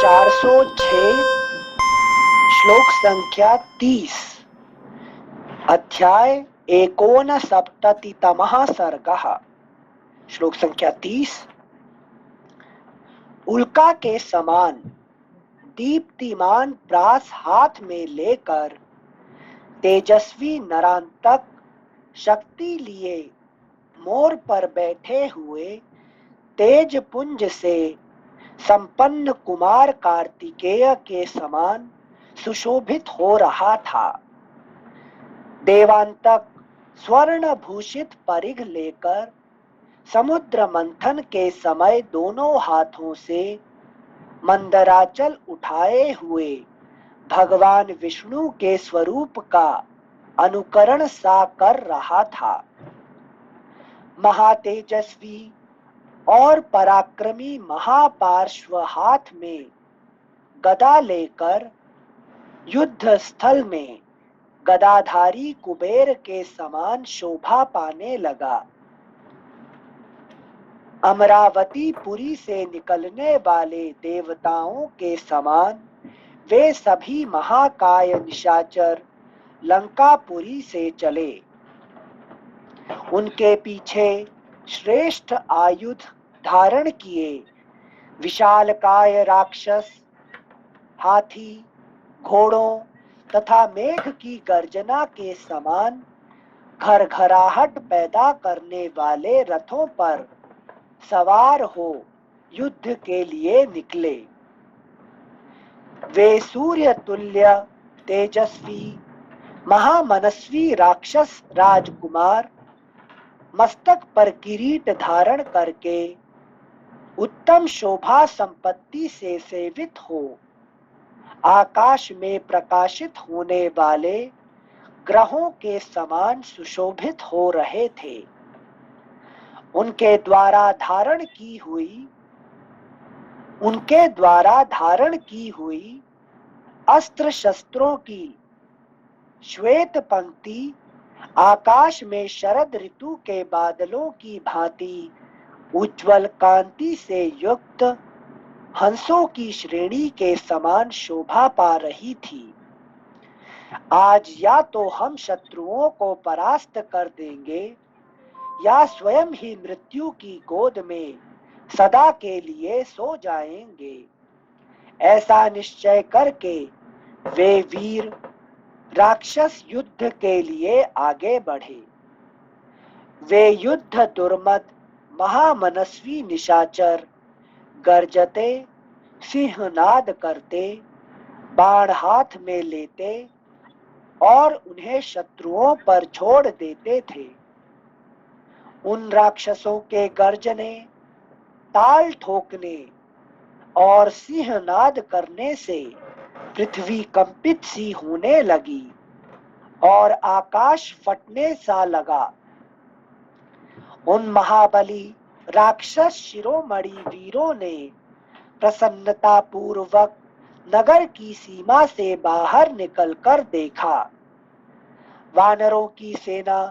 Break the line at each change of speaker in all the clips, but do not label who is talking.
406 श्लोक संख्या 30 अध्याय 69तमः सर्गः। श्लोक संख्या 30। उल्का के समान दीप्तिमान प्रास हाथ में लेकर तेजस्वी नरांतक शक्ति लिए मोर पर बैठे हुए तेज पुंज से संपन्न कुमार कार्तिकेय के समान सुशोभित हो रहा था। देवांतक स्वर्ण भूषित परिघ लेकर समुद्र मंथन के समय दोनों हाथों से मंदराचल उठाए हुए भगवान विष्णु के स्वरूप का अनुकरण सा कर रहा था। महातेजस्वी और पराक्रमी महापार्श्व हाथ में गदा लेकर युद्ध स्थल में गदाधारी कुबेर के समान शोभा पाने लगा। अमरावती पुरी से निकलने वाले देवताओं के समान वे सभी महाकाय निशाचर लंकापुरी से चले। उनके पीछे श्रेष्ठ आयुध धारण किए विशालकाय राक्षस हाथी, घोड़ों तथा मेघ की गर्जना के समान घरघराहट पैदा करने वाले रथों पर सवार हो युद्ध के लिए निकले। वे सूर्य तुल्य तेजस्वी महामनस्वी राक्षस राजकुमार मस्तक पर किरीट धारण करके उत्तम शोभा संपत्ति से सेवित हो आकाश में प्रकाशित होने वाले ग्रहों के समान सुशोभित हो रहे थे। उनके द्वारा धारण की हुई अस्त्र शस्त्रों की श्वेत पंक्ति आकाश में शरद ऋतु के बादलों की भांति उज्ज्वल कांति से युक्त हंसों की श्रेणी के समान शोभा पा रही थी। आज या तो हम शत्रुओं को परास्त कर देंगे या स्वयं ही मृत्यु की गोद में सदा के लिए सो जाएंगे। ऐसा निश्चय करके वे वीर राक्षस युद्ध के लिए आगे बढ़े। वे युद्ध दुर्मद महामनस्वी निशाचर गर्जते सिंहनाद करते बाण हाथ में लेते और उन्हें शत्रुओं पर छोड़ देते थे। उन राक्षसों के गर्जने, ताल ठोकने और सिंहनाद करने से पृथ्वी कंपित सी होने लगी और आकाश फटने सा लगा। उन महाबली राक्षस शिरोमणि वीरों ने प्रसन्नता पूर्वक नगर की सीमा से बाहर निकलकर देखा। वानरों की सेना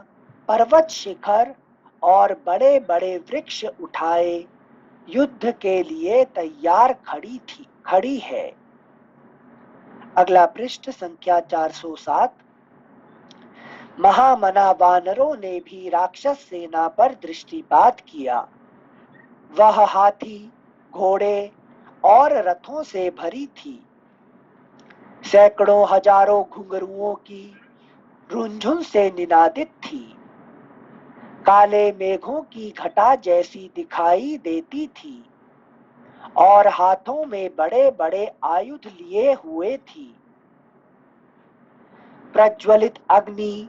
पर्वत शिखर और बड़े बड़े वृक्ष उठाए युद्ध के लिए तैयार खड़ी है। अगला पृष्ठ संख्या 407। महामना वानरों ने भी राक्षस सेना पर दृष्टिपात किया। वह हाथी, घोड़े और रथों से भरी थी। सैकड़ों हजारों घुंघरुओं की रुंझुन से निनादित थी। काले मेघों की घटा जैसी दिखाई देती थी और हाथों में बड़े बड़े आयुध लिए हुए थी। प्रज्वलित अग्नि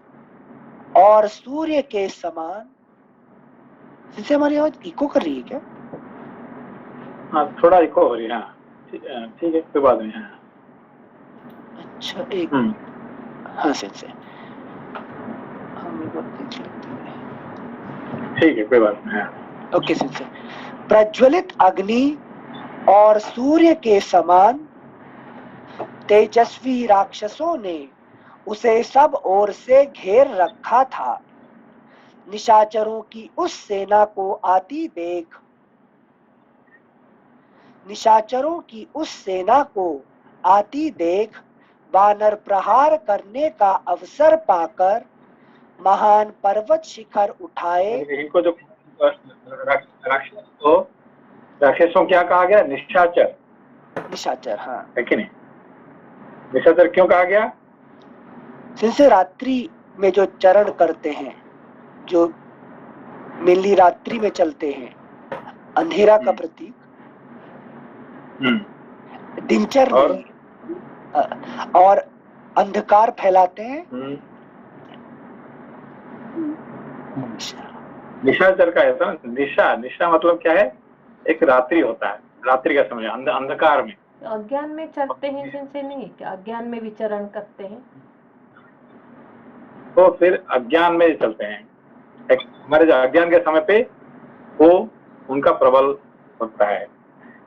और सूर्य के समान। इनसे हमारी आवाज इको कर रही है क्या?
हाँ, थोड़ा इको हो रही है। ठीक है, कोई बात नहीं है।
अच्छा, एक हाँ से
ठीक है, कोई बात नहीं है।
ओके से प्रज्वलित अग्नि और सूर्य के समान तेजस्वी राक्षसों ने उसे सब ओर से घेर रखा था। निशाचरों की उस सेना को आती देख निशाचरों की उस सेना को आती देख वानर प्रहार करने का अवसर पाकर महान पर्वत शिखर उठाए।
इनको जो राक्षसों क्या कहा गया? निशाचर।
निशाचर, हाँ,
है कि नहीं? निशाचर क्यों कहा गया?
जिनसे रात्रि में जो चरण करते हैं, जो मेनली रात्रि में चलते हैं, अंधेरा का प्रतीक, दिनचर नहीं, और अंधकार फैलाते हैं।
निशाचर का है ना, निशा मतलब क्या है? एक रात्रि होता है, रात्रि का समय, अंधकार में,
अज्ञान में चलते हैं जिनसे नहीं, क्या अज्ञान में विचरण करते हैं?
तो फिर अज्ञान में चलते हैं। हमारे जो अज्ञान के समय पे वो उनका प्रबल होता है।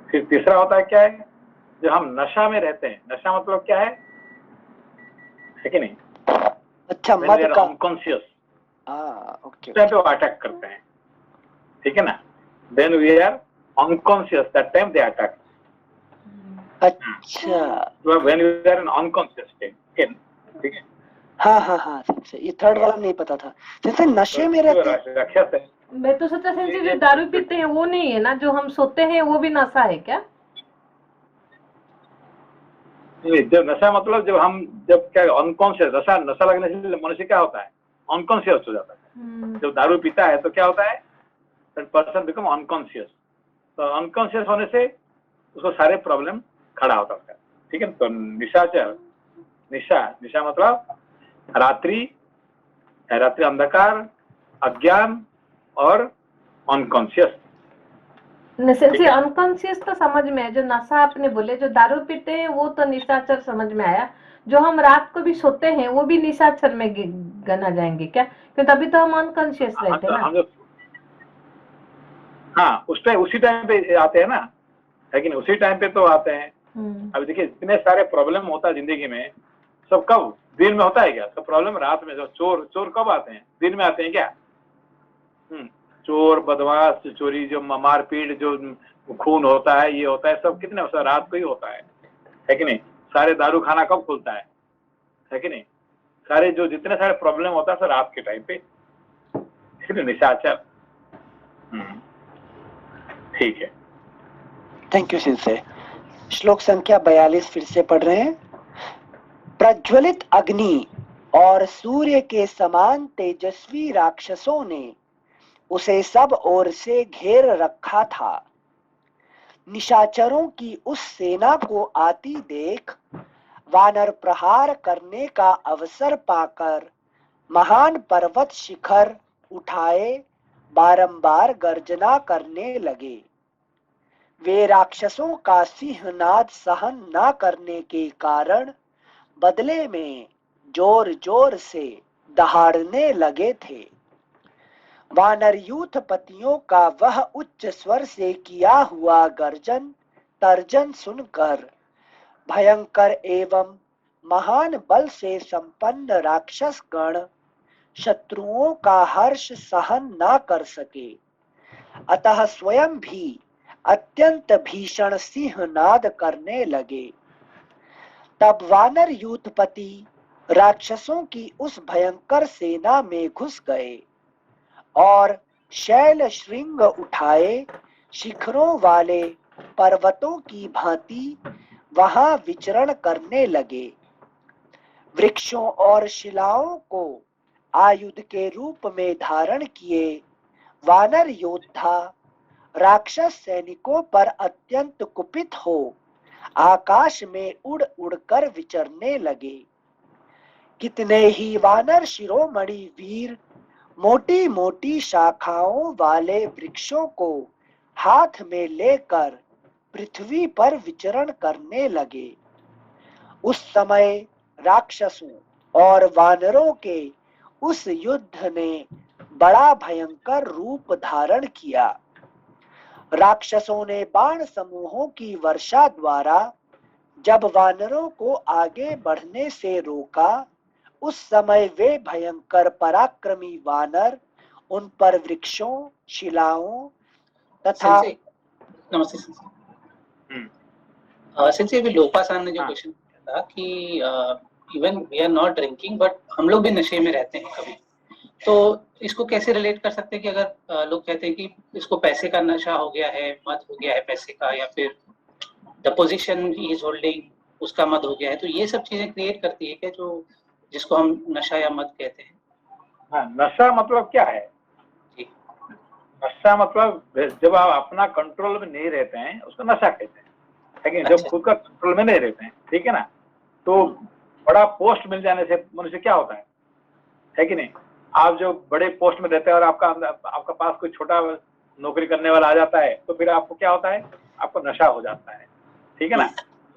फिर तीसरा होता है क्या है? जो हम नशा में रहते हैं। नशा मतलब क्या है कि नहीं?
अच्छा, मद का,
अनकॉन्शियस,
ओके,
पे वो अटैक करते हैं, ठीक है ना? Then we are unconscious, that time they attack.
अच्छा,
when we are in unconscious state, ठीक है?
हाँ हाँ हाँ, ये थर्ड वाला नहीं पता था। जैसे नशे में रहते हैं।
राक्षस है।
मैं तो सोचा सेंसी जो दारू पीते हैं वो नहीं है ना, जो हम सोते हैं वो भी नशा है क्या?
जब नशा मतलब जब क्या अनकॉन्शियस, नशा लगने से मनुष्य क्या होता है? अनकॉन्शियस हो जाता है। जब दारू पीता है तो क्या होता है? Person become unconscious. तो अनकॉन्शियस होने से उसको सारे प्रॉब्लम खड़ा होता है, ठीक है? तो निशाचर, निशा मतलब रात्रि, अंधकार, अज्ञान और अनकॉन्शियस।
सेंसी अनकॉन्शियस तो समझ में है, जो नशा आपने बोले जो दारू पीते हैं वो तो निशाचर समझ में आया। जो हम रात को भी सोते हैं वो भी निशाचर में गना जाएंगे क्या? क्योंकि तभी तो हम अनकॉन्शियस रहते हैं ना।
हाँ, उसी टाइम पे आते हैं ना, है कि नहीं? उसी टाइम पे तो आते हैं। अभी देखिए, इतने सारे प्रॉब्लम होता है जिंदगी में, सब कब? दिन में होता है क्या? सब प्रॉब्लम रात में। जो चोर कब आते हैं? दिन में आते हैं क्या? चोर, बदमाश, चोरी, जो मारपीट, जो खून होता है, ये होता है, सब कितने होता है? रात को ही होता है कि नहीं? सारे दारू खाना कब खुलता है कि नहीं? सारे जो जितने सारे प्रॉब्लम होता है सर रात के टाइम पे, निशाचर। ठीक है,
थैंक यू सिंसे। श्लोक संख्या 42 फिर से पढ़ रहे हैं। प्रज्वलित अग्नि और सूर्य के समान तेजस्वी राक्षसों ने उसे सब ओर से घेर रखा था। निशाचरों की उस सेना को आती देख वानर प्रहार करने का अवसर पाकर महान पर्वत शिखर उठाए बारंबार गर्जना करने लगे। वे राक्षसों का सिंहनाद सहन न करने के कारण बदले में जोर जोर से दहाड़ने लगे थे। वानर यूथपतियों का वह उच्च स्वर से किया हुआ गर्जन तर्जन सुनकर भयंकर एवं महान बल से संपन्न राक्षस गण शत्रुओं का हर्ष सहन न कर सके, अतः स्वयं भी अत्यंत भीषण सिंहनाद करने लगे। तब वानर यूथपति राक्षसों की उस भयंकर सेना में घुस गए और शैल श्रृंग उठाए शिखरों वाले पर्वतों की भांति वहां विचरण करने लगे। वृक्षों और शिलाओं को आयुध के रूप में धारण किए वानर योद्धा राक्षस सैनिकों पर अत्यंत कुपित हो आकाश में उड़ उड़कर विचरने लगे। कितने ही वानर शिरोमणि वीर मोटी मोटी शाखाओं वाले वृक्षों को हाथ में लेकर पृथ्वी पर विचरण करने लगे। उस समय राक्षसों और वानरों के उस युद्ध ने बड़ा भयंकर रूप धारण किया। राक्षसों ने बाण समूहों की वर्षा द्वारा जब वानरों को आगे बढ़ने से रोका, उस समय वे भयंकर पराक्रमी वानर उन पर वृक्षों, शिलाओं तथा
नमस्ते। सिंस ये भी लोपा सर ने जो
हाँ।
क्वेश्चन किया था कि even we are not drinking but हम लोग भी नशे में रहते हैं कभी, तो इसको कैसे रिलेट कर सकते हैं कि अगर लोग कहते हैं कि इसको पैसे का नशा हो गया है, मद हो गया है पैसे का, या फिर the position he is holding उसका मद हो गया है, तो ये सब चीजें क्रिएट करती है क्या जो जिसको हम नशा या मद कहते हैं?
हाँ, नशा मतलब क्या है?
जी।
नशा मतलब जब आप अपना कंट्रोल में नहीं रहते हैं उसको नशा कहते हैं, लेकिन जब
अच्छा।
खुद का कंट्रोल में नहीं रहते हैं, ठीक है ना, तो बड़ा पोस्ट मिल जाने से मनुष्य क्या होता है कि नहीं? आप जो बड़े पोस्ट में रहते हैं और आपका पास कोई छोटा नौकरी करने वाला आ जाता है तो फिर आपको क्या होता है? आपको नशा हो जाता है, ठीक है ना।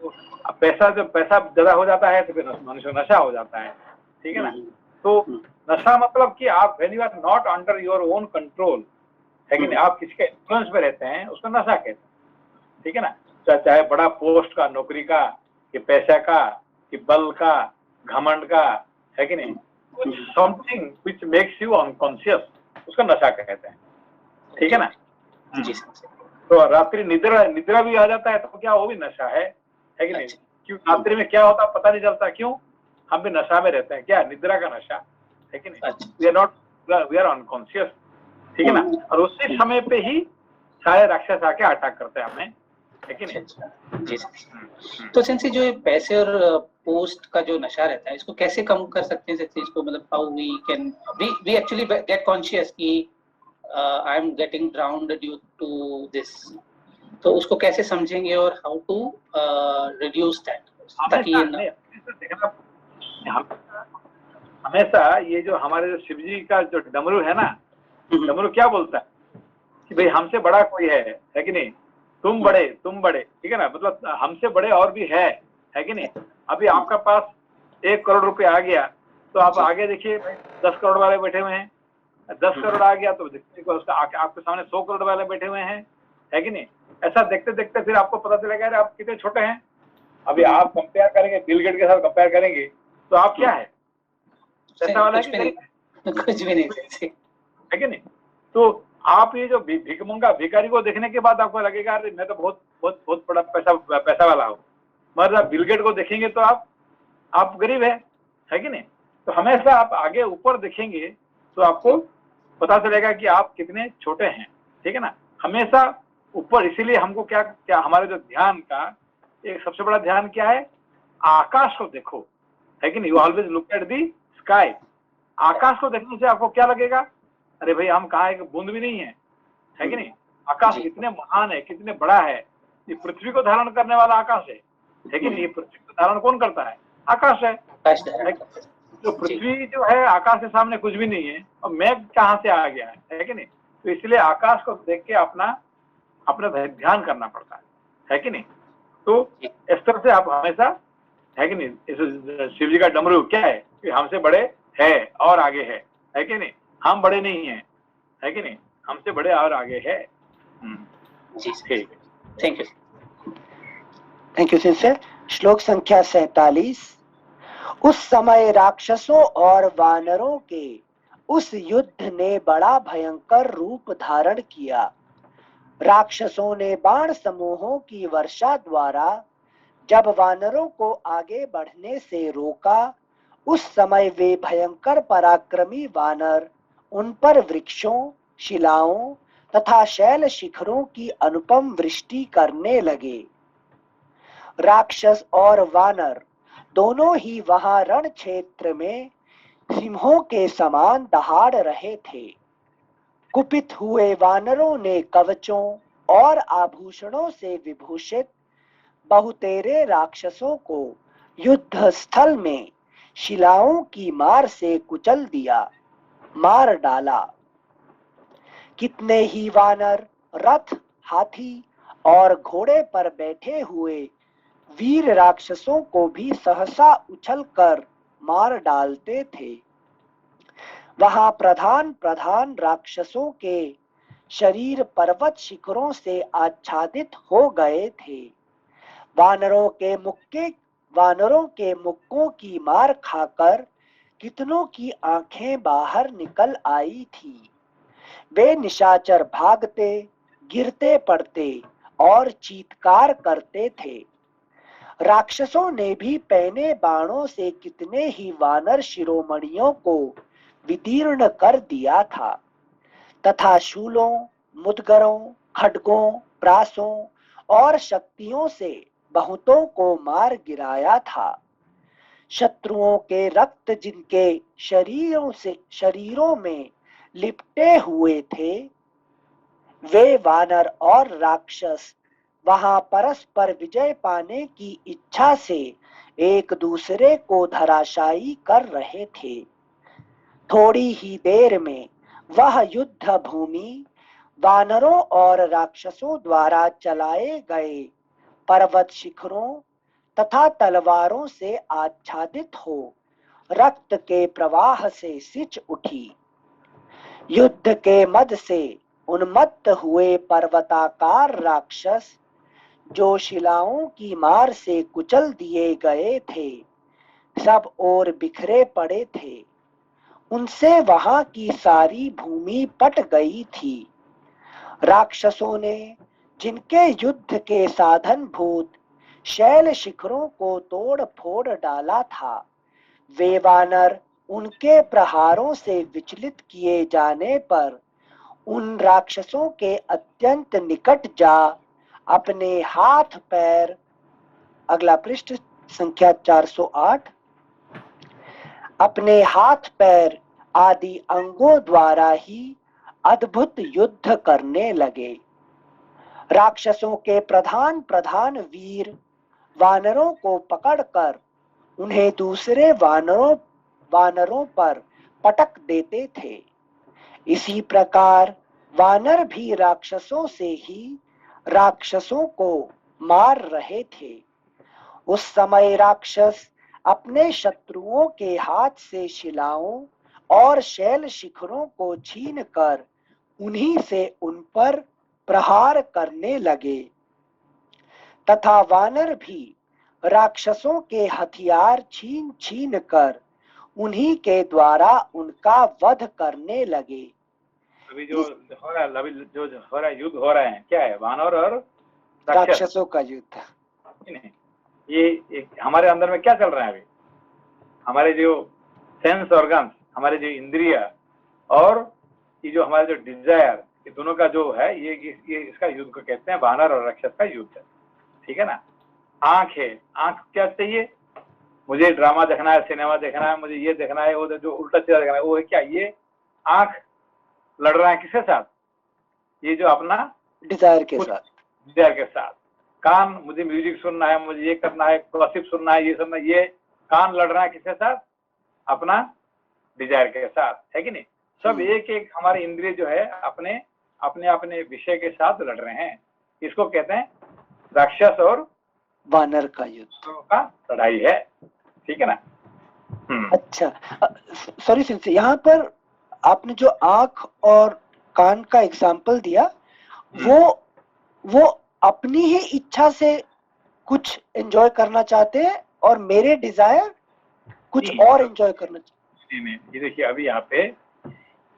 तो अब पैसा ज्यादा हो जाता है तो फिर मनुष्य नशा हो जाता है, ठीक है ना। तो नशा मतलब कि आप when you are not under your own control, है कि नहीं, आप किसी के इन्फ्लुएंस में रहते हैं, उसको नशा कहते हैं, ठीक है ना। चाहे बड़ा पोस्ट का, नौकरी का, कि पैसा का, कि बल का, घमंड का, है कि नहीं, कुछ something which makes you unconscious, उसका नशा कहते हैं, ठीक है ना।
जी।
तो रात्रि निद्रा भी आ जाता है तो क्या वो भी नशा है कि नहीं? क्यों रात्रि में क्या होता पता नहीं चलता, क्यों? हम भी नशा में रहते हैं, क्या? निद्रा का नशा, है कि नहीं। वी आर अनकॉन्शियस, ठीक है ना। और उसी समय पे ही सारे राक्षस आके अटैक करते हैं हमें, है कि नहीं।
जी। तो सिंस जो ये पैसे और पोस्ट का जो नशा रहता है इसको कैसे कम कर सकते हैं? इसको मतलब how we can we actually get conscious कि I am getting drowned due to this, तो उसको कैसे समझेंगे और हाउ टू रिड्यूस दैट, ताकि ये
हमेशा ये जो हमारे शिव जी का जो डमरू है ना, डमरू क्या बोलता है कि भाई हमसे बड़ा कोई है कि नहीं, तुम बड़े, ठीक है ना, मतलब हमसे बड़े और भी है कि नहीं। अभी आपका पास 1 करोड़ रुपए आ गया तो आप आगे देखिए 10 करोड़ वाले बैठे हुए हैं, 10 करोड़ आ गया तो देखिए उसका आपके सामने 100 करोड़ वाले बैठे हुए हैं, है कि नहीं। ऐसा देखते देखते फिर आपको पता चलेगा अरे आप कितने छोटे हैं। अभी आप कंपेयर करेंगे बिल गेट के साथ, कंपेयर करेंगे तो आप क्या है? पैसा वाला है
कुछ भी नहीं
है कि नहीं। तो आप ये जो भिखमंगा भिखारी को देखने के बाद आपको लगेगा अरे मैं तो बहुत बहुत बहुत बड़ा पैसा वाला हूँ, मगर आप बिल गेट को देखेंगे तो आप गरीब है कि नहीं। तो हमेशा आप आगे ऊपर देखेंगे तो आपको पता चलेगा कि आप कितने छोटे हैं, ठीक है ना। हमेशा ऊपर, इसीलिए हमको क्या हमारे जो ध्यान का एक सबसे बड़ा ध्यान क्या है? आकाश को देखो, है कि नहीं। You always look at the sky. आकाश को देखने से आपको क्या लगेगा? अरे भाई हम कहाँ, एक बूंद भी नहीं है कि नहीं। आकाश कितने महान है, कितने बड़ा है। ये पृथ्वी को धारण करने वाला आकाश है कि नहीं। ये पृथ्वी को धारण कौन करता है? आकाश है। तो पृथ्वी जो है आकाश के सामने कुछ भी नहीं है, और मेघ कहाँ से आ गया है कि नहीं। तो इसलिए आकाश को देख के अपना ध्यान करना पड़ता है कि नहीं। तो इस तरह से आप हमेशा, है कि नहीं, इस शिव जी का डमरू क्या है कि हमसे बड़े है और आगे है कि नहीं। हम बड़े नहीं है कि नहीं, हमसे बड़े और आगे है।
जी ठीक, थैंक
यू सिस्टर। श्लोक संख्या 47। उस समय राक्षसों और वानरों के उस युद्ध ने बड़ा भयंकर रूप धारण किया। राक्षसों ने बाण समूहों की वर्षा द्वारा जब वानरों को आगे बढ़ने से रोका, उस समय वे भयंकर पराक्रमी वानर उन पर वृक्षों, शिलाओं तथा शैल शिखरों की अनुपम वृष्टि करने लगे। राक्षस और वानर दोनों ही वहां रण क्षेत्र में सिंहों के समान दहाड़ रहे थे। कुपित हुए वानरों ने कवचों और आभूषणों से विभूषित बहुतेरे राक्षसों को युद्ध स्थल में शिलाओं की मार से कुचल दिया, मार डाला। कितने ही वानर रथ, हाथी और घोड़े पर बैठे हुए वीर राक्षसों को भी सहसा उछलकर मार डालते थे। वहां प्रधान राक्षसों के शरीर पर्वत शिखरों से आच्छादित हो गए थे। वानरों के मुक्कों की मार खाकर कितनों की आंखें बाहर निकल आई थी। वे निशाचर भागते, गिरते पड़ते और चीत्कार करते थे। राक्षसों ने भी पैने बाणों से कितने ही वानर शिरोमणियों को विदीर्ण कर दिया था तथा शूलों, मुदगरों, खड्गों, प्रासों और शक्तियों से बहुतों को मार गिराया था। शत्रुओं के रक्त जिनके शरीरों में लिपटे हुए थे, वे वानर और राक्षस वहां परस्पर विजय पाने की इच्छा से एक दूसरे को धराशायी कर रहे थे। थोड़ी ही देर में वह युद्ध भूमि वानरों और राक्षसों द्वारा चलाए गए पर्वत शिखरों तथा तलवारों से आच्छादित हो रक्त के प्रवाह से सिंच उठी। युद्ध के मद से उन्मत्त हुए पर्वताकार राक्षस जो शिलाओं की मार से कुचल दिए गए थे, सब ओर बिखरे पड़े थे। उनसे वहां की सारी भूमि पट गई थी। राक्षसों ने जिनके युद्ध के साधन भूत शैल शिखरों को तोड़ फोड़ डाला था, वे वानर उनके प्रहारों से विचलित किए जाने पर उन राक्षसों के अत्यंत निकट जा अपने हाथ पैर, अगला पृष्ठ संख्या 408, अपने हाथ पैर आदि अंगों द्वारा ही अद्भुत युद्ध करने लगे। राक्षसों के प्रधान प्रधान वीर वानरों को पकड़कर उन्हें दूसरे वानरों पर पटक देते थे। इसी प्रकार वानर भी राक्षसों से ही राक्षसों को मार रहे थे। उस समय राक्षस अपने शत्रुओं के हाथ से शिलाओं और शैल शिखरों को छीनकर उन्हीं से उन पर प्रहार करने लगे तथा वानर भी राक्षसों के हथियार छीन छीन कर उन्हीं के द्वारा उनका वध करने लगे।
अभी जो हो रहा है, अभी जो हो रहा है, युद्ध हो रहा है, क्या है? वानर और
राक्षसों का युद्ध।
ये हमारे अंदर में क्या चल रहा है? अभी हमारे जो सेंस ऑर्गन्स, हमारे जो इंद्रिय और ये जो हमारे जो डिजायर, ये दोनों का जो है, ये इसका युद्ध को कहते हैं, वानर और राक्षस का युद्ध है। ठीक है ना? आंख है, आंख क्या चाहिए? मुझे ड्रामा देखना है, सिनेमा देखना है, मुझे ये देखना है, वो जो उल्टा सीधा देखना है, वो है क्या? ये आंख लड़ रहा है किसके साथ? ये जो अपना
डिजायर के साथ।
डिजायर के साथ। कान, मुझे म्यूजिक सुनना है, मुझे ये करना है, गॉसिप सुनना है, ये सुनना है, ये कान लड़ रहा है किसके साथ? अपना डिजायर के साथ, है कि नहीं? सब एक एक हमारे इंद्रिय जो है अपने अपने अपने विषय के साथ लड़ रहे हैं। इसको कहते हैं राक्षस और
वानर का युद्ध
का लड़ाई है। ठीक है ना?
अच्छा, सॉरी सिंसे, यहाँ पर आपने जो आंख और कान का एग्जाम्पल दिया, वो अपनी ही इच्छा से कुछ एंजॉय करना चाहते हैं और मेरे डिजायर कुछ और एंजॉय करना चाहते
हैं। ये देखिए, अभी यहाँ पे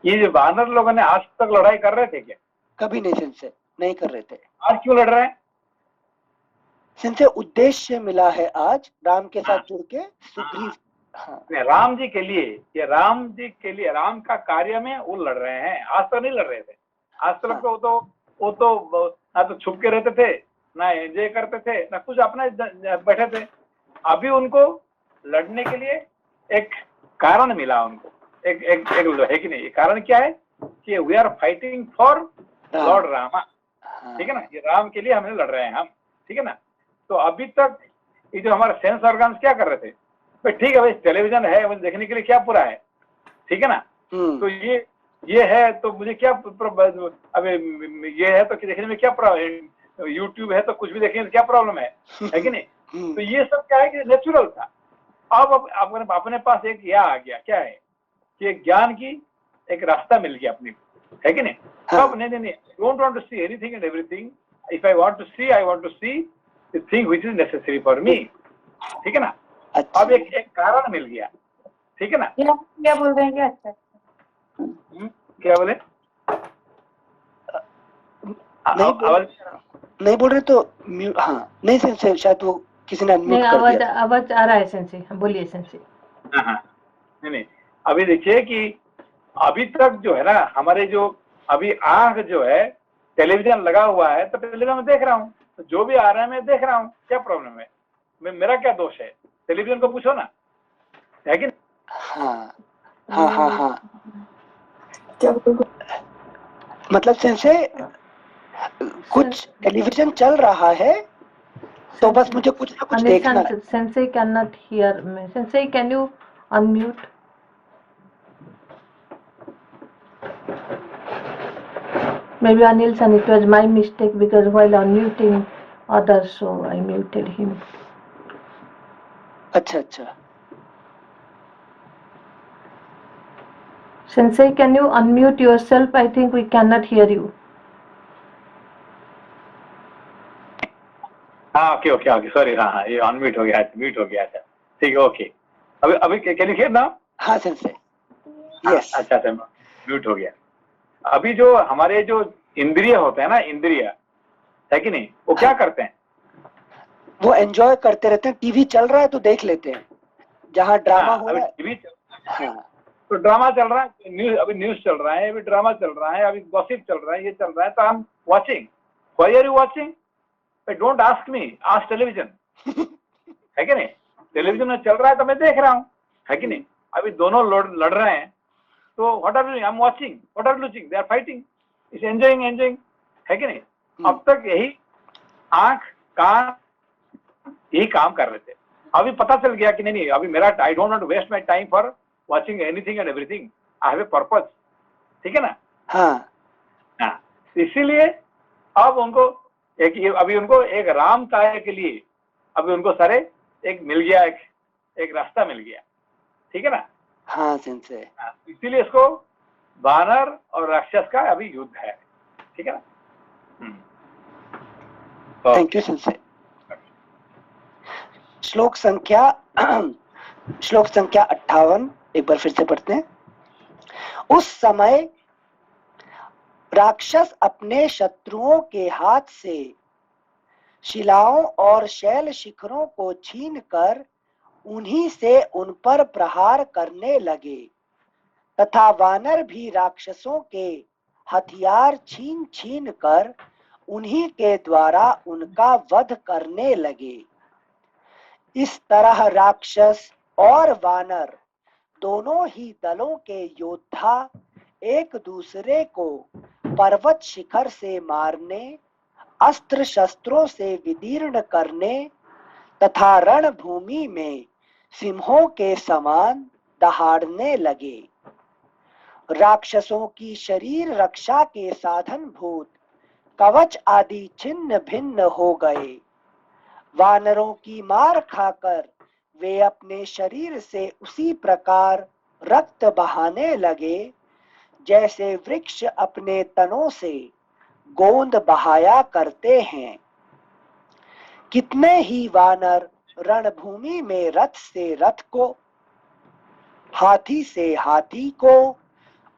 ये जो वानर लोगों ने आज तक लड़ाई कर रहे थे क्या? कभी नहीं सिंसे, नहीं कर रहे थे। आज क्यों लड़ रहे हैं? सिंसे उद्देश्य मिला है आज राम के साथ जुड़ के सुग्रीव। राम जी के लिए, ये राम जी के लिए, राम का कार्य में वो लड़ रहे हैं। आज तक नहीं लड़ रहे थे। आज तक वो तो ना तो छुप के रहते थे, ना एंजॉय करते थे, ना कुछ अपना बैठे थे। अभी उनको लड़ने के लिए एक कारण मिला उनको, एक है कि नहीं? कारण क्या है कि we are fighting for lord Rama. ठीक है ना? ये राम के लिए हमें लड़ रहे हैं हम। ठीक है ना? तो अभी तक ये जो हमारे सेंस ऑर्गन्स क्या कर रहे थे? भाई ठीक है, भाई टेलीविजन है, मुझे देखने के लिए क्या पूरा है। ठीक है ना? तो ये है तो मुझे क्या, अभी ये है तो देखने में क्या प्रॉब्लम? यूट्यूब है तो कुछ भी देखने में क्या प्रॉब्लम है कि नहीं? तो ये सब क्या है कि नेचुरल था। अब अपने पास एक यह आ गया, क्या है कि एक ज्ञान की एक रास्ता मिल गया अपने, है कि नहीं? अब नहीं, don't want to see anything and everything. If I want to see, I want to see the thing which is necessary for me. ठीक है ना? अब एक कारण मिल गया। ठीक है ना?
क्या बोल रहे हैं? क्या? अच्छा,
क्या बोले?
नहीं बोल
आवाज
नहीं बोल रहे तो हाँ नहीं सेंसे, शायद वो किसी ने
नहीं,
अनम्यूट कर दिया था।
आवाज आ रहा है सेंसी, बोलिए सेंसी।
हाँ, नहीं, अभी देखिए कि अभी तक जो है ना हमारे जो अभी आंख जो है टेलीविजन लगा हुआ है तो टेलीविजन में देख रहा हूँ, तो जो भी आ रहा है मैं देख रहा हूँ, क्या प्रॉब्लम है? मेरा क्या दोष है? टेलीविजन को पूछो ना, है कि नहीं?
हाँ हाँ हाँ हाँ, मतलब सेंसे कुछ टेलीविजन चल रहा है तो बस मुझे कुछ ना कुछ देखना है।
Sensei cannot hear me. Sensei, can you unmute? Maybe Anil-san, it was my mistake because while unmuting others, so I muted him.
अच्छा अच्छा,
Sensei, can you unmute yourself? I think we cannot hear you.
हाँ, okay okay okay, sorry, हाँ, ये unmute हो गया, mute हो गया था, ठीक है, ओके। अभी अभी कैन यू हियर नाउ?
हाँ सेंसे, यस।
अच्छा, म्यूट हो गया। अभी जो हमारे जो इंद्रिय होते हैं ना, इंद्रिय है कि नहीं, वो क्या करते हैं?
वो एंजॉय करते रहते हैं, टीवी चल रहा है तो देख लेते हैं, जहाँ ड्रामा हो
अभी
रहा है।
टीवी
हाँ
तो ड्रामा चल रहा है, न्यूज चल रहा है, अभी ड्रामा चल रहा है, अभी गॉसिप चल रहा है, ये चल रहा है, तो हम watching. Why are you watching? Don't ask me, ask television. है कि नहीं? टेलीविजन में चल रहा है तो मैं देख रहा हूँ, है कि नहीं? अभी दोनों लड़ रहे हैं, तो what are doing? I am watching. What are losing? They are fighting. Is enjoying, है कि नहीं? अब तक यही आंख कान यही काम कर रहे थे। अभी पता चल गया कि नहीं, अभी मेरा I don't want to waste my time for watching anything and everything, I have a purpose, ठीक है ना? हाँ, इसीलिए अब उनको अभी उनको एक राम काय के लिए अभी उनको सारे एक मिल गया, एक रास्ता मिल गया, ठीक है ना?
हाँ सेंसे,
इसीलिए इसको वानर और राक्षस का अभी युद्ध है, ठीक है ना?
Thank you sensei. श्लोक संख्या 58 एक बार फिर से पढ़ते हैं। उस समय राक्षस अपने शत्रुओं के हाथ से शिलाओं और शैल शिखरों को छीनकर उन्हीं से उन पर प्रहार करने लगे तथा वानर भी राक्षसों के हथियार छीन छीन कर उन्हीं के द्वारा उनका वध करने लगे। इस तरह राक्षस और वानर दोनों ही दलों के योद्धा एक दूसरे को पर्वत शिखर से मारने, अस्त्र शस्त्रों से विदीर्ण करने तथा रणभूमि में सिंहों के समान दहाड़ने लगे। राक्षसों की शरीर रक्षा के साधन भूत कवच आदि छिन्न भिन्न हो गए। वानरों की मार खाकर वे अपने शरीर से उसी प्रकार रक्त बहाने लगे जैसे वृक्ष अपने तनों से गोंद बहाया करते हैं। कितने ही वानर रणभूमि में रथ से रथ को, हाथी से हाथी को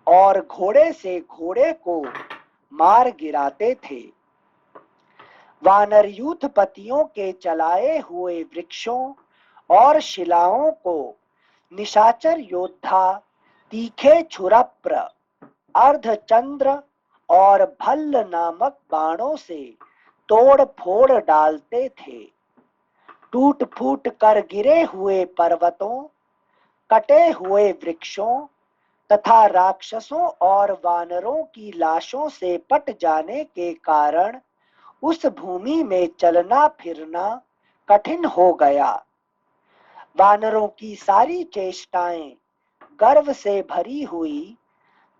और घोड़े से घोड़े को मार गिराते थे। वानर यूथपतियों के चलाए हुए वृक्षों और शिलाओं को निशाचर योद्धा तीखे छुरप्र, अर्धचंद्र और भल्ल नामक बाणों से तोड़ फोड़ डालते थे। टूट फूट कर गिरे हुए पर्वतों, कटे हुए वृक्षों तथा राक्षसों और वानरों की लाशों से पट जाने के कारण उस भूमि में चलना फिरना कठिन हो गया। वानरों की सारी चेष्टाएं गर्व से भरी हुई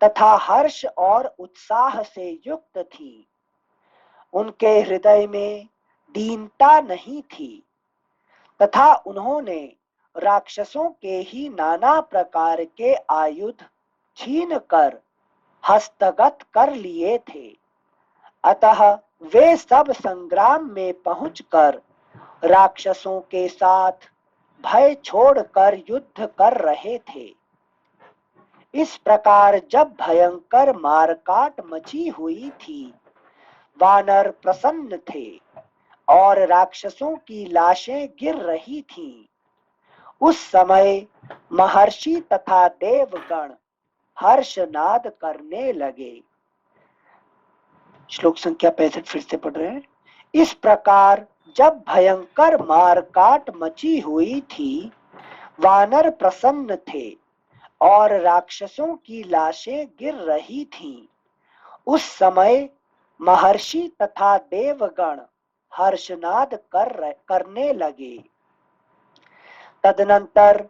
तथा हर्ष और उत्साह से युक्त थी। उनके हृदय में दीनता नहीं थी तथा उन्होंने राक्षसों के ही नाना प्रकार के आयुध छीन कर हस्तगत कर लिए थे। अतः वे सब संग्राम में पहुंचकर राक्षसों के साथ भय छोड़कर युद्ध कर रहे थे। इस प्रकार जब भयंकर मारकाट मची हुई थी वानर प्रसन्न थे और राक्षसों की लाशें गिर रही थीं। उस समय महर्षि तथा देवगण हर्षनाद करने लगे। श्लोक संख्या 65 फिर से पढ़ रहे हैं। इस प्रकार जब भयंकर मारकाट मची हुई थी, वानर प्रसन्न थे और राक्षसों की लाशें गिर रही थीं। उस समय महर्षि तथा देवगण हर्षनाद करने लगे। तदनंतर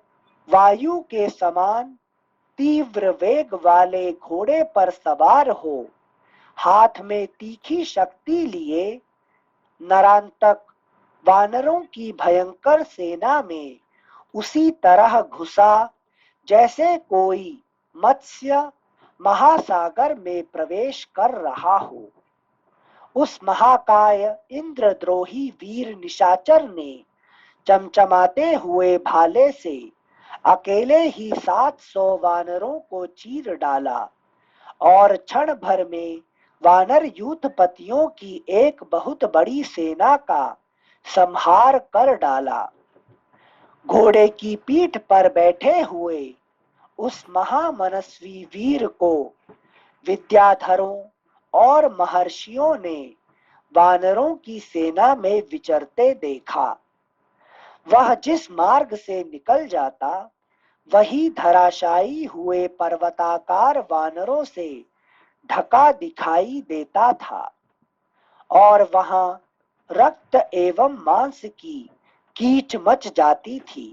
वायु के समान तीव्र वेग वाले घोड़े पर सवार हो, हाथ में तीखी शक्ति लिए नरांतक वानरों की भयंकर सेना में उसी तरह घुसा जैसे कोई मत्स्य महासागर में प्रवेश कर रहा हो। उस महाकाय इंद्रद्रोही वीर निशाचर ने चमचमाते हुए भाले से अकेले ही 700 वानरों को चीर डाला और क्षण भर में वानर यूथपतियों की एक बहुत बड़ी सेना का संहार कर डाला। घोड़े की पीठ पर बैठे हुए उस महामनस्वी वीर को विद्याधरों और महर्षियों ने वानरों की सेना में विचरते देखा। वह जिस मार्ग से निकल जाता, वही धराशायी हुए पर्वताकार वानरों से ढका दिखाई देता था और वहां रक्त एवं मांस की कीच मच जाती थी।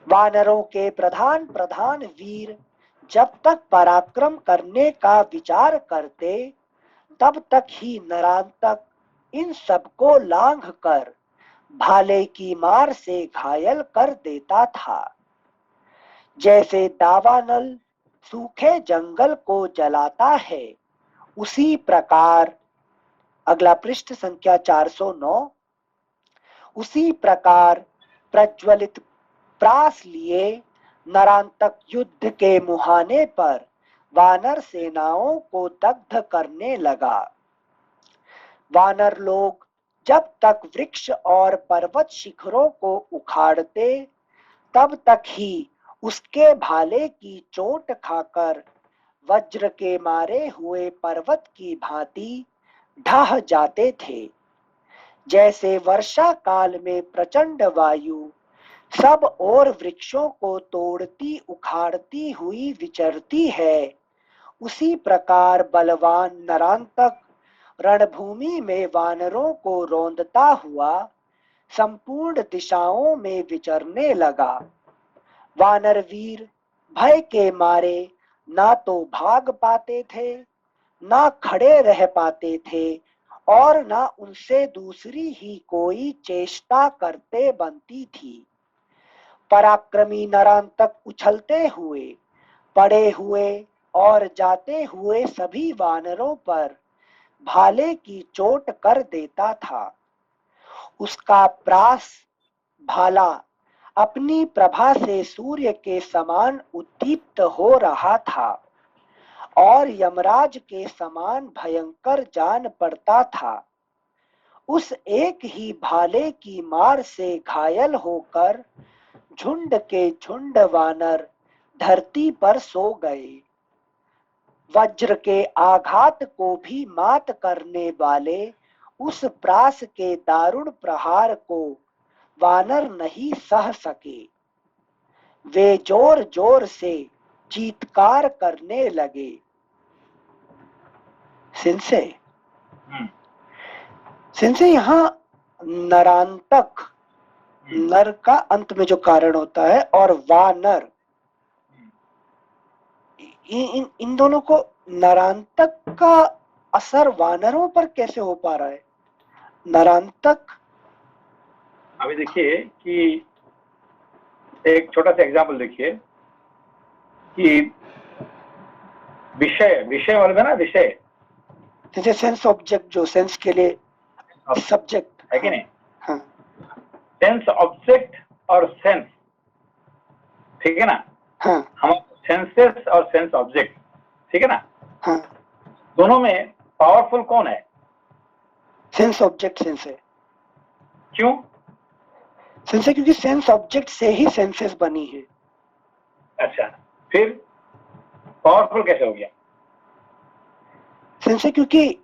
वानरों के प्रधान प्रधान वीर जब तक पराक्रम करने का विचार करते, तब तक ही नरांतक इन सबको लांघ कर भाले की मार से घायल कर देता था। जैसे दावानल सूखे जंगल को जलाता है, उसी प्रकार, अगला पृष्ठ संख्या 409, उसी प्रकार प्रज्वलित प्रास लिए नरांतक युद्ध के मुहाने पर वानर सेनाओं को दग्ध करने लगा। वानर लोग जब तक वृक्ष और पर्वत शिखरों को उखाड़ते, तब तक ही उसके भाले की चोट खाकर वज्र के मारे हुए पर्वत की भांति ढह जाते थे। जैसे वर्षा काल में प्रचंड वायु सब और वृक्षों को तोड़ती उखाड़ती हुई विचरती है, उसी प्रकार बलवान नरांतक रणभूमि में वानरों को रौंदता हुआ संपूर्ण दिशाओं में विचरने लगा। वानर वीर भय के मारे ना तो भाग पाते थे, ना खड़े रह पाते थे और ना उनसे दूसरी ही कोई चेष्टा करते बनती थी। पराक्रमी नरांतक उछलते हुए, पड़े हुए और जाते हुए सभी वानरों पर भाले की चोट कर देता था। उसका प्रास भाला अपनी प्रभा से सूर्य के समान उद्दीप्त हो रहा था और यमराज के समान भयंकर जान पड़ता था। उस एक ही भाले की मार से घायल होकर झुंड के झुंड वानर धरती पर सो गए। वज्र के आघात को भी मात करने वाले उस प्रास के दारुण प्रहार को वानर नहीं सह सके। वे जोर जोर से चीत्कार करने लगे। सिंसे यहाँ नरांतक, नर का अंत में जो कारण होता है, और वानर, इन दोनों को नरांतक का असर वानरों पर कैसे हो पा रहा है? नरांतक,
अभी देखिए कि एक छोटा सा एग्जाम्पल देखिए कि विषय वाले में ना, विषय
जैसे सेंस ऑब्जेक्ट, जो सेंस के लिए सब्जेक्ट
है कि नहीं?
हाँ।
सेंस ऑब्जेक्ट और सेंस, ठीक है ना?
हाँ।
हम सेंसेस और सेंस ऑब्जेक्ट, ठीक है ना?
हाँ।
दोनों में पावरफुल कौन है?
सेंस ऑब्जेक्ट सेंस है।
क्यों?
सेंस है क्योंकि सेंस ऑब्जेक्ट से ही सेंसेस बनी है।
अच्छा, फिर पावरफुल कैसे हो गया?
सेंस है क्योंकि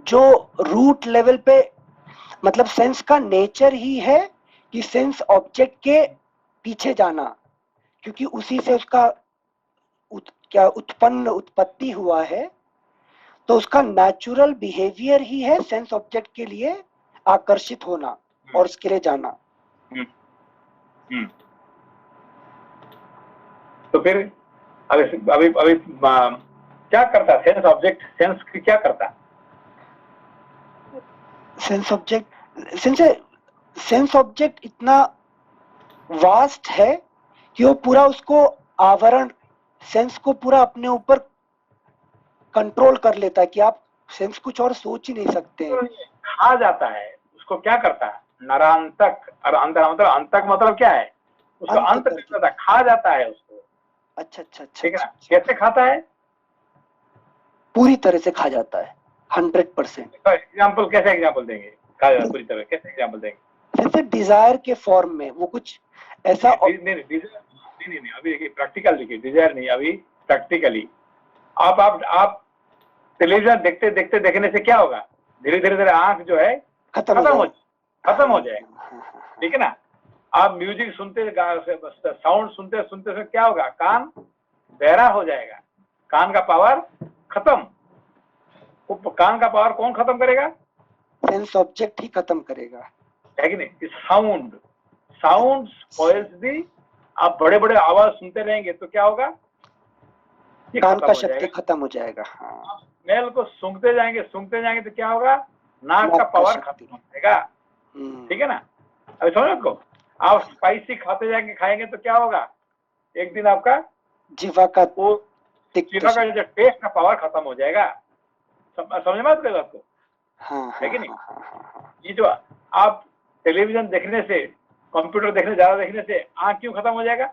जो रूट लेवल पे मतलब सेंस का नेचर ही है कि सेंस ऑब्जेक्ट के पीछे जाना, क्योंकि उसी से उसका उत्पत्ति हुआ है, तो उसका नेचुरल बिहेवियर ही है सेंस ऑब्जेक्ट के लिए आकर्षित होना और उसके लिए जाना।
तो फिर अभी अभी अभी क्या करता सेंस ऑब्जेक्ट? सेंस क्या करता?
सेंस ऑब्जेक्ट इतना वास्ट है कि वो पूरा उसको आवरण सेंस को पूरा अपने ऊपर कंट्रोल कर लेता है कि आप सेंस कुछ और सोच ही नहीं सकते हैं।
खा जाता है उसको, क्या करता है? नरांतक, और अंतक मतलब क्या है? उसको अंत करता है, खा जाता है उसको।
अच्छा अच्छा अच्छा,
ठीक है ना? कैसे खाता है?
पूरी तरह से खा जाता है 100%।
एग्जाम्पल कैसे एग्जाम्पल देंगे? खा जाता पूरी तरह, कैसे एग्जाम्पल देंगे?
जैसे डिजायर के फॉर्म में वो कुछ ऐसा
नहीं, अभी देखिए प्रैक्टिकल देखिए, डिजायर नहीं, अभी प्रैक्टिकली आप टेलीविजन देखते देखते देखने से क्या होगा? धीरे धीरे धीरे आंख जो है खत्म हो जाएगा। ठीक है ना? आप म्यूजिक सुनते, साउंड सुनते सुनते क्या होगा? कान बहरा हो जाएगा, कान का पावर खत्म। कान का पावर कौन खत्म करेगा?
सेंस ऑब्जेक्ट ही खत्म करेगा,
है कि नहीं? साउंड स्पॉइल्स दी। आप बड़े बड़े आवाज सुनते रहेंगे तो क्या होगा?
कान का शक्ति खत्म हो जाएगा। हाँ,
स्मेल को सूंघते जाएंगे तो क्या होगा? नाक का पावर खत्म हो जाएगा। ठीक है ना? अभी समझो आपको। आप स्पाइसी खाएंगे तो क्या होगा? एक दिन आपका
जीवा का
जो टेस्ट का पावर खत्म हो जाएगा। समझ में आता है आपको?
हाँ,
है कि नहीं? ये जो आप टेलीविजन देखने से, कंप्यूटर ज्यादा देखने से आंख क्यों खत्म हो जाएगा?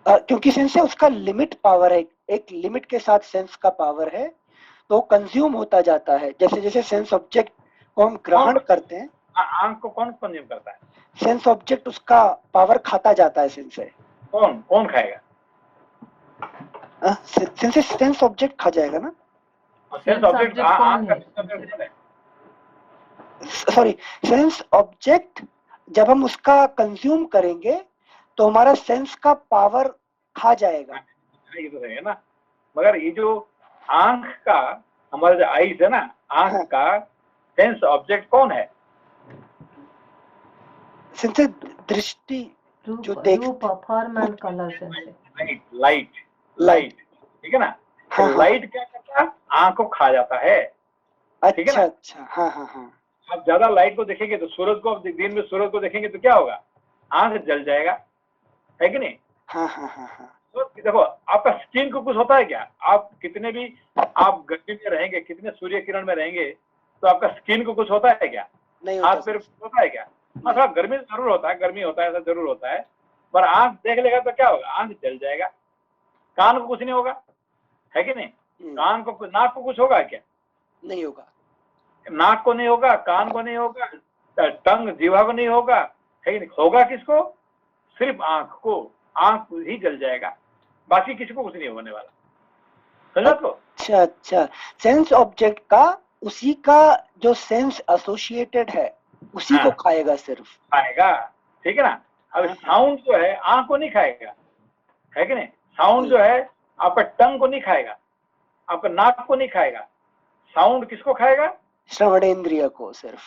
क्योंकि सेंस है उसका लिमिट पावर है, एक लिमिट के साथ सेंस का पावर है, तो कंज्यूम होता जाता है। जैसे जैसे सेंस ऑब्जेक्ट को हम ग्रहण करते हैं,
आंख को कौन कंज्यूम करता है?
सेंस ऑब्जेक्ट उसका पावर खाता जाता है। सेंस है
कौन खाएगा?
सेंस ऑब्जेक्ट खा जाएगा ना।
Sense object
sorry, sense object जब हम उसका कंज्यूम करेंगे तो हमारा सेंस का पावर खा जाएगा।
ये तो है ना, मगर ये जो आंख का, हमारा जो आईज है ना, आंख का सेंस ऑब्जेक्ट कौन है?
सेंस दृष्टि जो देखते,
form and colour sense,
light. ठीक है ना? लाइट क्या करता है? आंख को खा जाता है। ठीक है ना?
अच्छा, हाँ।
आप ज्यादा लाइट को देखेंगे तो सूरज को, दिन में सूरज को देखेंगे तो क्या होगा? आंख जल जाएगा, है कि नहीं?
हाँ।
तो देखो, आपका स्किन को कुछ होता है क्या? आप कितने भी आप गर्मी में रहेंगे, कितने सूर्य किरण में रहेंगे, तो आपका स्किन को कुछ होता है क्या?
नहीं
हाथ पैर होता है क्या? मतलब गर्मी जरूर होता है, गर्मी होता है, ऐसा जरूर होता है, पर आंख देख लेगा तो क्या होगा? आंख जल जाएगा। कान को कुछ नहीं होगा, है कि नहीं? कान को, नाक को कुछ होगा क्या?
नहीं होगा।
नाक को नहीं होगा, कान को नहीं होगा, टंग जीवा को नहीं होगा, है कि नहीं? होगा किसको? सिर्फ आंख को। आंख ही जल जाएगा, बाकी किसी को कुछ नहीं होने वाला। समझो आपको?
अच्छा, सेंस ऑब्जेक्ट का उसी का जो सेंस एसोसिएटेड है उसी को खाएगा, सिर्फ खाएगा।
ठीक है ना? अब साउंड जो है आंख को नहीं खाएगा, है कि नहीं? साउंड जो है आपका टंग को नहीं खाएगा, आपका नाक को नहीं खाएगा। साउंड किसको खाएगा?
श्रवणेंद्रिय को सिर्फ।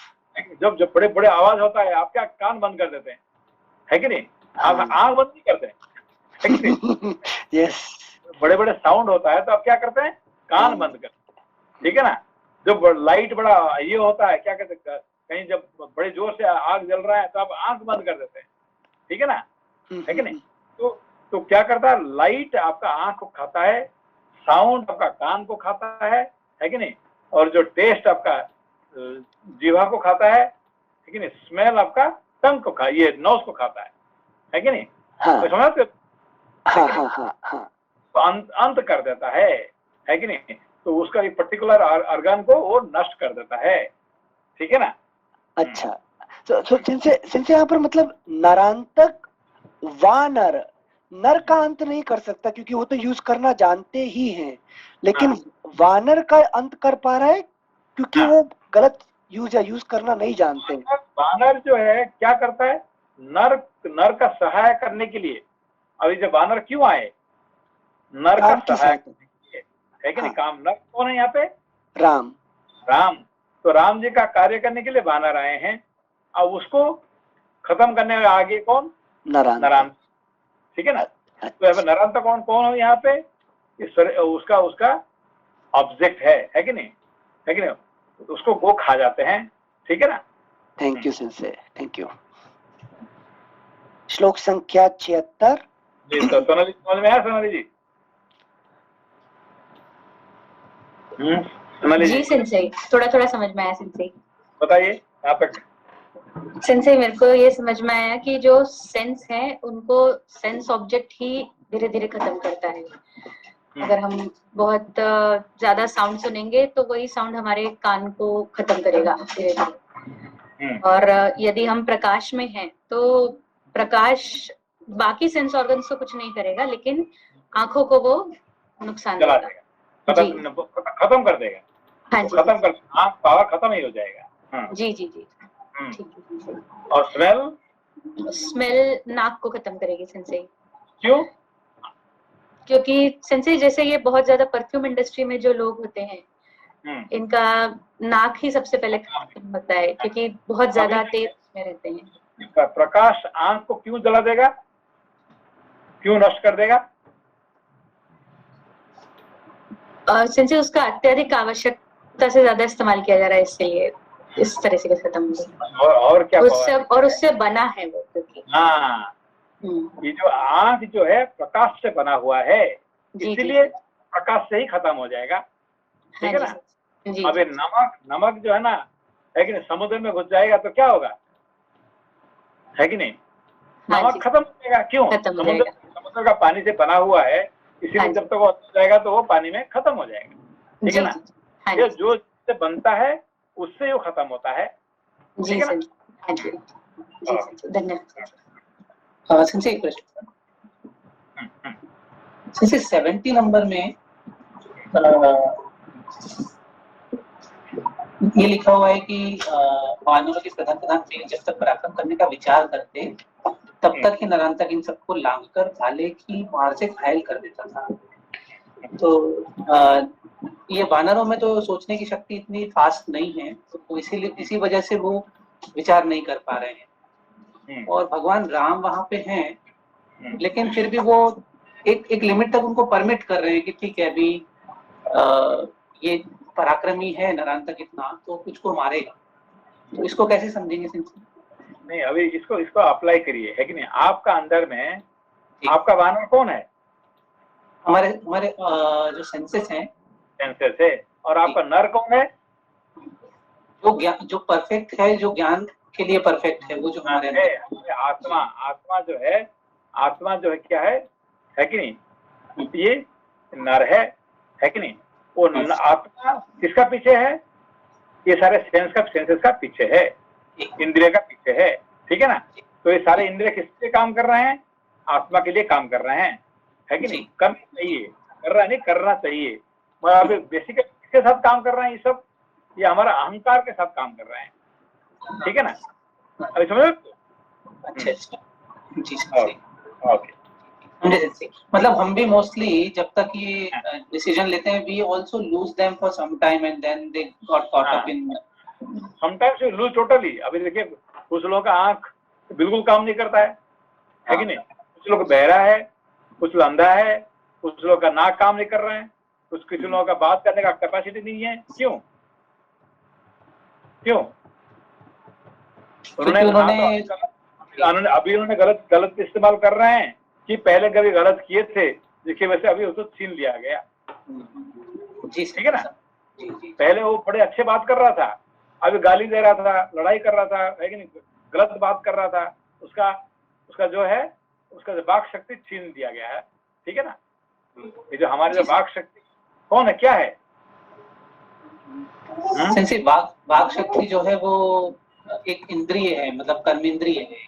जब बड़े बड़े आवाज होता है, आप क्या कान बंद कर देते हैं, है कि नहीं? आप आंख बंद नहीं करते, है कि नहीं?
यस।
बड़े बड़े साउंड होता है तो आप क्या करते हैं? कान बंद करते हैं। ठीक है ना? जब लाइट बड़ा ये होता है, क्या कहते हैं, कहीं जब बड़े जोर से आग जल रहा है तो आप आंख बंद कर देते हैं। ठीक है ना? है कि नहीं? तो क्या करता है? लाइट आपका आंख को खाता है, साउंड आपका कान को खाता है कि नहीं? और जो टेस्ट आपका जीवा को खाता है कि नहीं? स्मेल आपका टंग को ये नोज को खाता है कि नहीं? तो समझते?
हाँ।
तो अंत कर देता है कि नहीं? तो उसका एक पर्टिकुलर ऑर्गन को वो नष्ट कर देता है, ठीक है ना।
अच्छा, तो सिंसे यहाँ पर मतलब नरांतक वानर नर का अंत नहीं कर सकता, क्योंकि वो तो यूज करना जानते ही हैं, लेकिन वानर का अंत कर पा रहा है क्योंकि वो गलत यूज करना नहीं जानते।
वानर जो है क्या करता है, नर का सहाय करने के लिए। अभी जब वानर क्यों आए, नर का सहाय करने के लिए, है कि नहीं। काम नर कौन है यहाँ पे,
राम।
तो राम जी का कार्य करने के लिए वानर आए हैं। अब उसको खत्म करने में आगे कौन, नरांत, ठीक है ना। तो यहाँ पे नरांत कौन है यहाँ पे, उसका ऑब्जेक्ट है कि नहीं, है कि नहीं। तो उसको वो खा जाते हैं, ठीक है ना।
Thank you sensei, thank you. श्लोक संख्या 76
जी। तो सोनाली समझ में आया, सोनाली जी। सोनाली
जी सेंसे, थोड़ा थोड़ा समझ में आया सेंसे।
बताइए यहाँ पे।
सेंसे मेरे को ये समझ में आया कि जो सेंस है उनको सेंस ऑब्जेक्ट ही धीरे धीरे खत्म करता है। अगर हम बहुत ज्यादा साउंड सुनेंगे तो वही साउंड हमारे कान को खत्म करेगा धीरे धीरे। और यदि हम प्रकाश में हैं तो प्रकाश बाकी सेंस ऑर्गन्स को कुछ नहीं करेगा, लेकिन आंखों को वो नुकसान देगा,
खत्म कर देगा।
हाँ जी,
खत्म कर, आंख पावर खत्म ही हो जाएगा।
जी जी जी, ठीक है।
और स्मेल
नाक को खत्म करेगी सेंसे।
क्यों?
क्योंकि सेंसे जैसे ये बहुत ज्यादा परफ्यूम इंडस्ट्री में जो लोग होते हैं, इनका नाक ही सबसे पहले खत्म होता है, क्योंकि बहुत ज्यादा तेज में रहते हैं।
प्रकाश आंख को क्यों जला देगा, क्यों नष्ट कर देगा?
सेंसे उसका अत्यधिक आवश्यकता से ज्यादा इस्तेमाल किया जा रहा है, इसलिए इस तरह से खत्म हो।
और क्या,
उससे बना है वो, क्योंकि
हाँ, ये जो आंख जो है प्रकाश से बना हुआ है, इसीलिए प्रकाश से ही खत्म हो जाएगा, ठीक है ना। अब नमक जो है ना, है कि नहीं, समुद्र में घुस जाएगा तो क्या होगा, है कि नहीं, नमक खत्म हो जाएगा। क्यों? समुद्र का पानी से बना हुआ है, इसीलिए जब तक वो जाएगा तो वो पानी में खत्म हो जाएगा, ठीक है ना। ये जो से बनता है उससे वो खत्म होता है, ठीक है ना।
धन्यवाद।
संजय एक प्रश्न, संजय 70 नंबर में ये लिखा हुआ है कि वानरों के प्रधान जब तक पराक्रम करने का विचार करते तब तक ही नरांतक इन सबको लांघकर भाले की मार से घायल कर देता था। तो ये वानरों में तो सोचने की शक्ति इतनी फास्ट नहीं है, तो इसीलिए इसी वजह से वो विचार नहीं कर पा रहे हैं। और भगवान राम वहां पे हैं, लेकिन फिर भी वो एक लिमिट तक उनको परमिट कर रहे हैं कि ठीक है, अभी ये पराक्रमी है नरांतक इतना, तो कुछ को मारेगा। तो इसको कैसे समझेंगे सिंपल?
नहीं, अभी इसको अप्लाई करिए, है कि नहीं। आपका अंदर में आपका वानर कौन है?
हमारे जो सेंसेस हैं,
सेंसेस है। और आपका नर कौन है?
जो परफेक्ट है, जो ज्ञान के लिए परफेक्ट है, वो जो हमारे
आत्मा जो है क्या है कि नहीं, ये नर है कि नहीं। वो आत्मा किसका पीछे है? ये सारे सेंसेस का पीछे है, इंद्रिय का पीछे है, ठीक है ना। तो ये सारे इंद्रिय किसके लिए काम कर रहे हैं? आत्मा के लिए काम कर रहे हैं, है कि नहीं। करना चाहिए, कर रहा नहीं, करना चाहिए। मगर बेसिकली किसके साथ काम कर रहे हैं ये सब? ये हमारा अहंकार के साथ काम कर रहे हैं, ठीक है ना। अभी समझ?
अच्छा जी, ओके। मतलब हम भी मोस्टली जब तक ये डिसीजन लेते हैं, we also lose them for some time and then they got caught up in.
Sometimes you lose totally. अभी देखिए, कुछ लोगों का आंख बिल्कुल काम नहीं करता है कि नहीं। कुछ लोग बहरा है, कुछ लोग अंधा है, कुछ लोगों का नाक काम नहीं कर रहा है, कुछ लोगों का बात करने का कैपेसिटी नहीं है। क्यों? उन्होंने गलत इस्तेमाल कर रहे हैं कि पहले कभी गलत किए थे, जिसकी वजह से अभी उसको छीन लिया गया, ठीक है ना। पहले वो बड़े अच्छे बात कर रहा था, अभी गाली दे रहा था, लड़ाई कर रहा था, है कि नहीं, गलत बात कर रहा था, उसका जो है, उसका जो वाक शक्ति छीन दिया गया है, ठीक है ना। ये जो हमारी जो वाक शक्ति कौन है, क्या है?
सेंसे वाक शक्ति जो है वो एक इंद्रिय है, मतलब कर्मेंद्रिय है।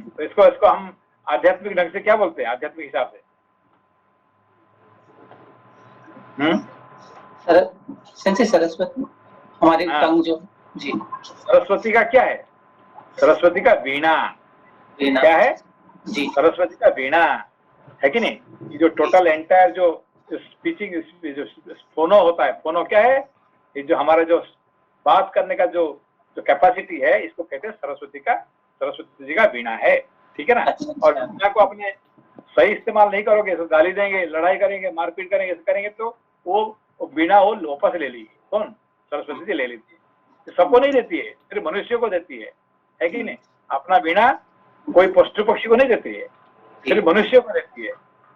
तो इसको हम आध्यात्मिक ढंग से क्या बोलते हैं, आध्यात्मिक हिसाब से?
सेंसे सरस्वती हमारी टंग जो, जी।
सरस्वती का क्या है? सरस्वती का वीणा क्या है जी? सरस्वती का वीणा है कि नहीं? ये जो टोटल एंटायर जो स्पीचिंग जो फोनो होता है, फोनो क्या है? ये जो हमारा जो बात करने का जो कैपेसिटी है, इसको कहते हैं सरस्वती जी का वीणा है, ठीक है ना? और वीणा को अपने सही इस्तेमाल नहीं करोगे तो गाली देंगे, लड़ाई करेंगे, मारपीट करेंगे, ऐसे करेंगे तो वो वीणा वो वापस ले ली। कौन? सरस्वती जी ले लेती है। सबको नहीं देती है, सिर्फ मनुष्य को देती है कि नहीं? अपना वीणा कोई पशु पक्षी को नहीं देती है, सिर्फ मनुष्य को देती है।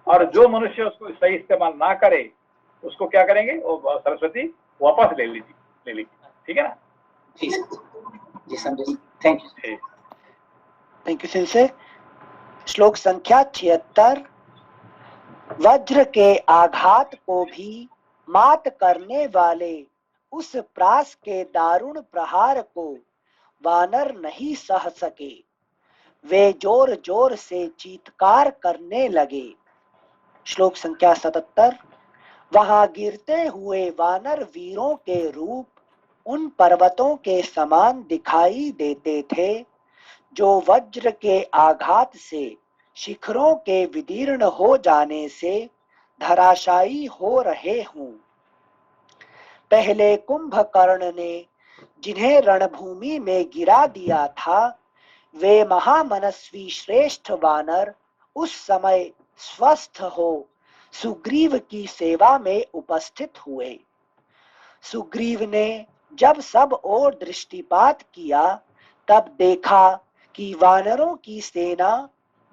और जो मनुष्य उसको सही इस्तेमाल ना करे उसको क्या करेंगे? वो सरस्वती वापस ले लीजिए, ठीक है ना?
जी समझे। Thank
you sensei. श्लोक संख्या 76। वज्र के आघात को भी मात करने वाले उस प्रास के दारुण प्रहार को वानर नहीं सह सके। वे जोर जोर से चीत्कार करने लगे। श्लोक संख्या 77। वहां गिरते हुए वानर वीरों के रूप उन पर्वतों के समान दिखाई देते थे जो वज्र के आघात से शिखरों के विदीर्ण हो जाने से धराशायी हो रहे हों। पहले कुंभकर्ण ने जिन्हें रणभूमि में गिरा दिया था, वे महामनस्वी श्रेष्ठ वानर उस समय स्वस्थ हो सुग्रीव की सेवा में उपस्थित हुए। सुग्रीव ने जब सब ओर दृष्टिपात किया तब देखा कि वानरों की सेना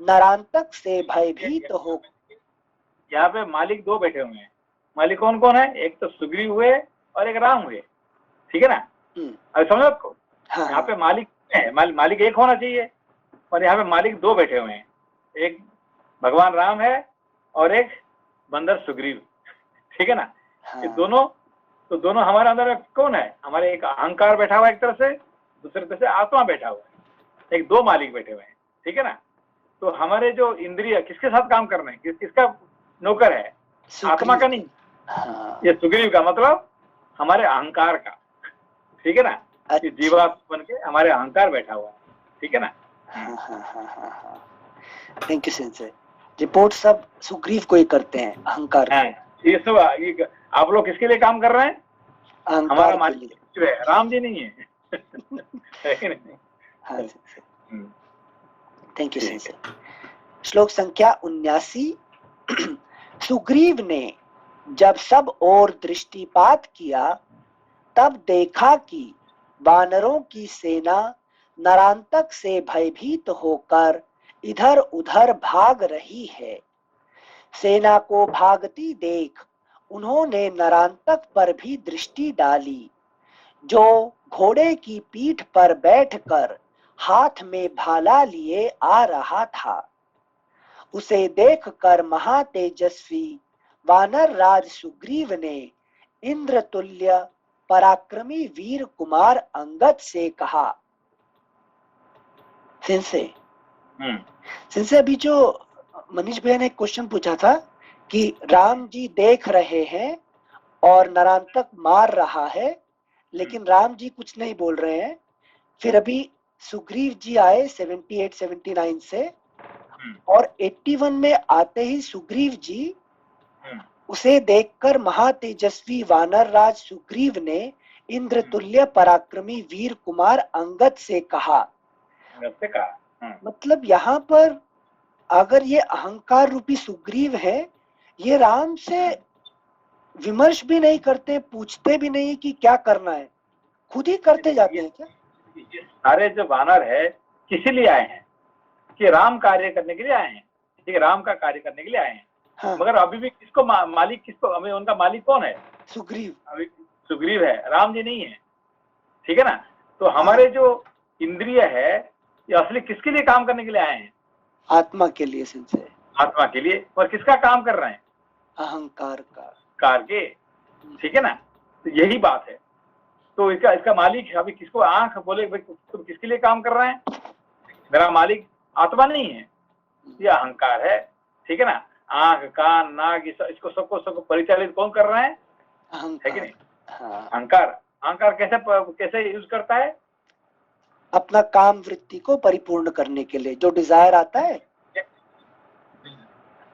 नरांतक से भयभीत हो।
यहाँ पे मालिक दो बैठे हुए हैं। मालिक कौन कौन है? एक तो सुग्रीव हुए और एक राम हुए, ठीक है ना? अरे समझो आपको, यहाँ पे मालिक है, मालिक एक होना चाहिए और यहाँ पे मालिक दो बैठे हुए हैं। एक भगवान राम है और एक बंदर सुग्रीव, ठीक है ना? ये दोनों हमारे अंदर कौन है? हमारे एक अहंकार बैठा हुआ है एक तरफ से, दूसरे तरफ से आत्मा बैठा हुआ है। एक दो मालिक बैठे हुए हैं, ठीक है ना? तो हमारे जो इंद्रिय किसके साथ काम कर रहे हैं? किसका नौकर है? आत्मा का नहीं, ये सुग्रीव का, मतलब हमारे अहंकार का, ठीक है ना? ये जीवात्मा बन के हमारे अहंकार बैठा हुआ है, ठीक है ना?
Thank you sense. रिपोर्ट सब सुग्रीव को ही करते हैं, अहंकार।
ये सब आप लोग किसके लिए काम कर रहे हैं? हमारा मालिक जो है राम जी नहीं है, है कि नहीं?
Thank you sensei. श्लोक संख्या 79। सुग्रीव ने जब सब ओर दृष्टिपात किया तब देखा कि वानरों की सेना नरांतक से भयभीत होकर इधर उधर भाग रही है। सेना को भागती देख उन्होंने नरांतक पर भी दृष्टि डाली, जो घोड़े की पीठ पर बैठकर हाथ में भाला लिए आ रहा था। उसे देखकर महातेजस्वी वानर राज सुग्रीव ने इंद्रतुल्य पराक्रमी वीर कुमार अंगद से कहा। सिंसे अभी जो मनीष भैया ने एक क्वेश्चन पूछा था कि राम जी देख रहे हैं और नरांतक मार रहा है, लेकिन राम जी कुछ नहीं बोल रहे हैं। फिर अभी सुग्रीव जी आए 78-79 से, और 81 में आते ही सुग्रीव जी उसे देखकर महातेजस्वी वानर राज सुग्रीव ने इंद्रतुल्य पराक्रमी वीर कुमार अंगद से कहा। मतलब यहाँ पर अगर ये अहंकार रूपी सुग्रीव है, ये राम से विमर्श भी नहीं करते, पूछते भी नहीं कि क्या करना है, खुद ही करते जाते हैं क्या?
सारे जो वानर है किस लिए आए हैं? कि राम कार्य करने के लिए आए हैं, ठीक है? राम का कार्य करने के लिए आए हैं। हाँ। मगर अभी भी किसको मालिक, किसको हमें, उनका मालिक कौन है?
सुग्रीव।
अभी सुग्रीव है, राम जी नहीं है, ठीक है ना? तो हमारे जो इंद्रिय है ये असली किसके लिए काम करने के लिए आए हैं?
आत्मा के लिए संजय,
आत्मा के लिए। और किसका काम कर रहे हैं?
अहंकार का,
कार के, ठीक है ना? तो यही बात है। तो इसका मालिक अभी किसको आंख बोले, भाई तुम किसके लिए काम कर रहे हैं? मेरा मालिक आत्मा नहीं है, ये अहंकार है, ठीक है ना। आंख कान नाक इसको सबको परिचालित कौन कर रहे हैं? है कि नहीं? अहंकार। अहंकार कैसे यूज करता है?
अपना काम वृत्ति को परिपूर्ण करने के लिए जो डिजायर आता है,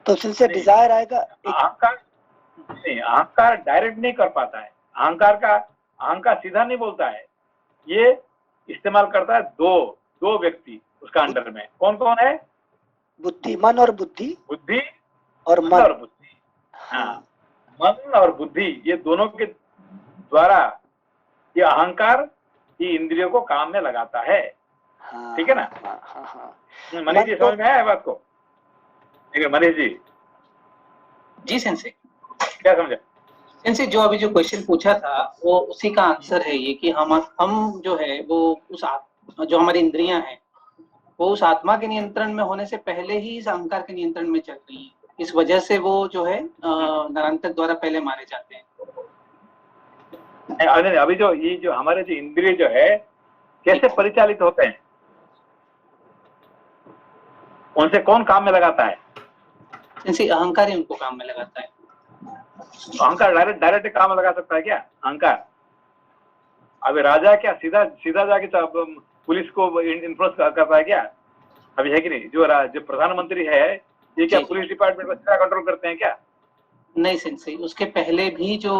तो सिंसे डिजायर आएगा।
अहंकार डायरेक्ट नहीं कर पाता है। अहंकार सीधा नहीं बोलता है, ये इस्तेमाल करता है दो व्यक्ति उसका अंडर में। कौन कौन है?
बुद्धि, मन और बुद्धि,
बुद्धि
और मन
और बुद्धि। हाँ, मन और बुद्धि, ये दोनों के द्वारा ये अहंकार ये इंद्रियों को काम में लगाता है। ठीक है ना? मनीष जी समझ में आया बात को? ठीक है मनीष जी?
जी सेंसे,
क्या समझे?
सेंसे जो अभी जो क्वेश्चन पूछा था वो उसी का आंसर है ये कि हम जो है वो उस जो हमारी इंद्रियां हैं वो उस आत्मा के नियंत्रण में होने से पहले ही इस अहंकार के नियंत्रण में चल रही है। इस वजह से वो जो है नरांतक द्वारा पहले मारे जाते हैं।
अभी जो हमारे जो इंद्रिय जो है कैसे परिचालित होते हैं, उनसे कौन काम में लगाता है?
जैसे अहंकार ही उनको काम में लगाता है।
अहंकार डायरेक्ट काम में लगा सकता है क्या अहंकार? अभी राजा क्या सीधा जाके पुलिस को इन्फ्लुएंस करता है क्या? अभी है कि नहीं? जो प्रधानमंत्री है ये क्या पुलिस डिपार्टमेंट को सीधा कंट्रोल करते हैं क्या?
नहीं सेंसे, उसके पहले भी जो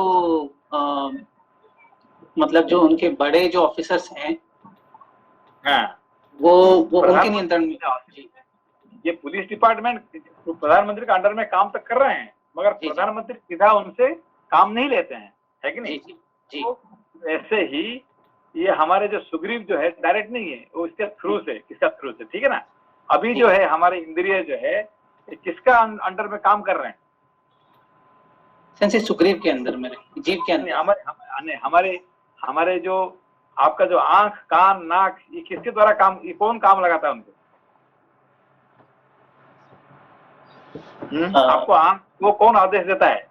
मतलब जो उनके बड़े जो ऑफिसर्स हैं,
हाँ,
वो उनके नियंत्रण में।
ये पुलिस डिपार्टमेंट प्रधानमंत्री के अंडर में काम तक कर रहे हैं, मगर प्रधानमंत्री सीधा उनसे काम नहीं लेते हैं, है कि नहीं?
जी।
तो ऐसे ही ये हमारे जो सुग्रीव जो है डायरेक्ट नहीं है, वो इसके थ्रू से, ठीक है ना। अभी जो है हमारे इंद्रिय जो है किसका अंडर में काम कर रहे हैं?
सेंसे सुग्रीव के अंदर में, जीव के अंदर।
हमारे जो आपका जो आंख कान नाक ये किसके द्वारा काम, ये कौन काम लगाता है उनको? आपको आंख वो कौन आदेश देता है?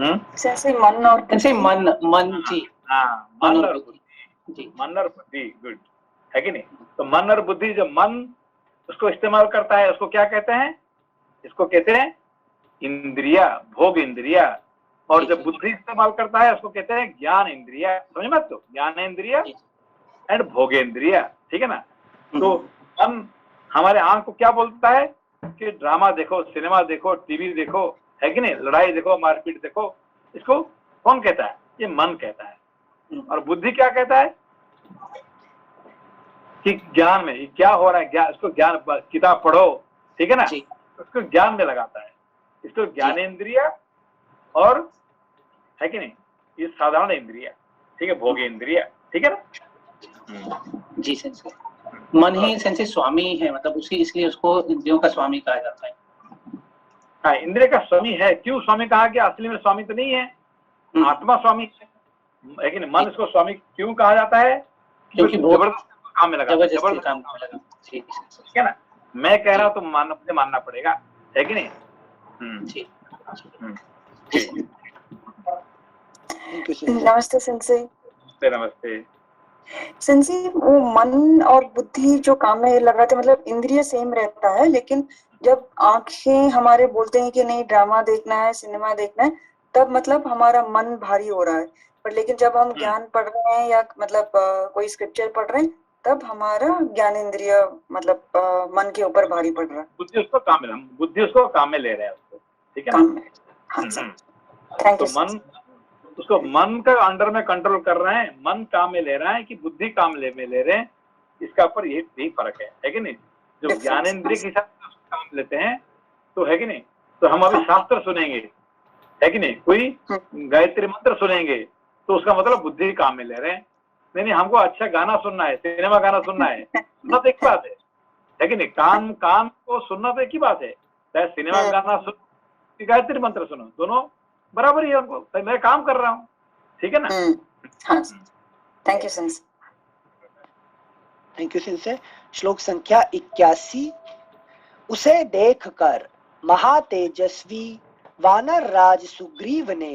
जैसे मन और
मन जी।
हाँ, मन और बुद्धि, गुड, है कि नहीं? तो मन और बुद्धि, जो मन उसको इस्तेमाल करता है उसको क्या कहते हैं? इसको कहते हैं इंद्रिया, भोग इंद्रिया। और जब बुद्धि इस्तेमाल करता है उसको कहते हैं ज्ञान इंद्रिया। समझ मत तो, ज्ञान इंद्रिया एंड भोगेंद्रिया, ठीक है ना। तो मन हमारे आंख को क्या बोलता है कि ड्रामा देखो, सिनेमा देखो, टीवी देखो, है कि नहीं, लड़ाई देखो, मारपीट देखो। इसको कौन कहता है? ये मन कहता है। और बुद्धि क्या कहता है कि ज्ञान में क्या हो रहा है, इसको ज्ञान, किताब पढ़ो, ठीक है ना, उसको ज्ञान में लगाता है। इसको ज्ञानेंद्रिया और, है कि नहीं, ये साधारण इंद्रिया, ठीक है, भोगेंद्रिया, ठीक है ना।
जी सेंसे, मन ही सेंसे स्वामी है, मतलब उसी, इसलिए उसको इंद्रियों का स्वामी कहा जाता है।
हाँ, इंद्रिय का स्वामी है। क्यों स्वामी कहा गया? असली में स्वामी तो नहीं है, आत्मा स्वामी है कि नहीं। मन इसको स्वामी क्यों कहा जाता है?
क्योंकि
जबरदस्ती काम में लगा,
जबरदस्ती काम में लगा, ठीक
है ना। मैं कह रहा हूँ तो मुझे मानना पड़ेगा, है कि नहीं?
नमस्ते सेंसे।
नमस्ते
सेंसे, वो मन और बुद्धि जो काम में लग रहा था, मतलब इंद्रिय सेम रहता है, लेकिन जब आंखें हमारे बोलते हैं कि नहीं ड्रामा देखना है, सिनेमा देखना है, तब मतलब हमारा मन भारी हो रहा है। पर लेकिन जब हम ज्ञान पढ़ रहे हैं या मतलब कोई स्क्रिप्चर पढ़ रहे हैं, तब हमारा ज्ञान इंद्रिय मतलब मन के ऊपर भारी पड़ रहा है।
बुद्धि उसको काम में ले रहे हैं उसको, ठीक है ना।
हाँ सर, थैंक यू।
तो मन उसको मन का अंडर में कंट्रोल कर रहे हैं, मन काम में ले रहा है कि बुद्धि काम में ले रहे हैं, इसका ऊपर यही फर्क है कि नहीं। जो ज्ञानेंद्रिय के हिसाब से काम लेते हैं तो, है कि नहीं, तो हम अभी शास्त्र सुनेंगे, है कि नहीं, कोई गायत्री मंत्र सुनेंगे तो उसका मतलब बुद्धि काम में ले रहे हैं। नहीं, हमको अच्छा गाना सुनना है, सिनेमा गाना सुनना है, सुनना तो एक बात है कि नहीं। कान को सुनना तो एक ही बात है, चाहे सिनेमा गाना सुनो, गायत्री मंत्र सुनो, दोनों बराबर ही है हमको। तो मैं काम कर रहा हूँ, ठीक है ना।
हाँ, thank you sensei.
Thank you sensei. श्लोक संख्या 81। उसे देखकर महातेजस्वी वानर राज सुग्रीव ने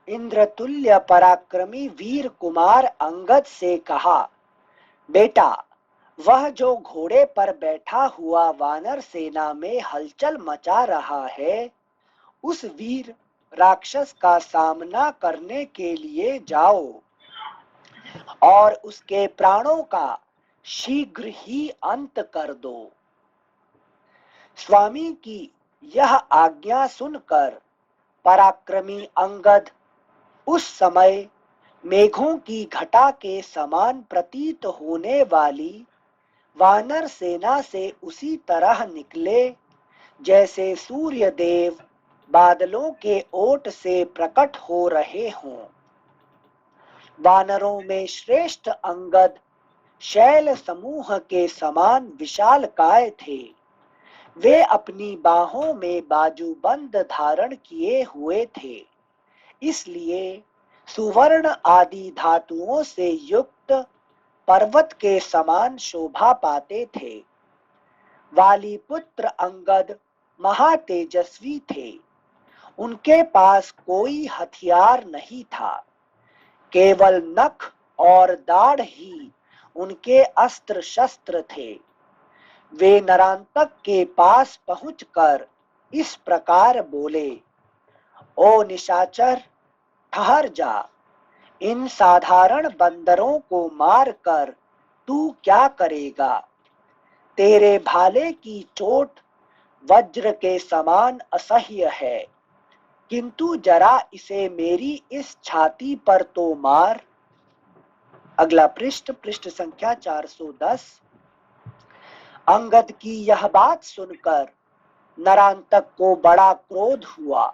इंद्रतुल्य पराक्रमी वीर कुमार अंगद से कहा, बेटा, वह जो घोड़े पर बैठा हुआ वानर सेना में हलचल मचा रहा है, उस वीर राक्षस का सामना करने के लिए जाओ और उसके प्राणों का शीघ्र ही अंत कर दो। स्वामी की यह आज्ञा सुनकर पराक्रमी अंगद उस समय मेघों की घटा के समान प्रतीत होने वाली वानर सेना से उसी तरह निकले जैसे सूर्य देव बादलों के ओट से प्रकट हो रहे हों। वानरों में श्रेष्ठ अंगद शैल समूह के समान विशालकाय थे। वे अपनी बाहों में बाजूबंद धारण किए हुए थे, इसलिए सुवर्ण आदि धातुओं से युक्त पर्वत के समान शोभा पाते थे। वाली पुत्र अंगद महातेजस्वी थे। उनके पास कोई हथियार नहीं था, केवल नख और दाढ़ ही उनके अस्त्र शस्त्र थे। वे नरांतक के पास पहुंचकर इस प्रकार बोले, ओ निशाचर, ठहर जा। इन साधारण बंदरों को मारकर तू क्या करेगा? तेरे भाले की चोट वज्र के समान असह्य है, किंतु जरा इसे मेरी इस छाती पर तो मार। अगला पृष्ठ, पृष्ठ संख्या 410। अंगद की यह बात सुनकर नरांतक को बड़ा क्रोध हुआ।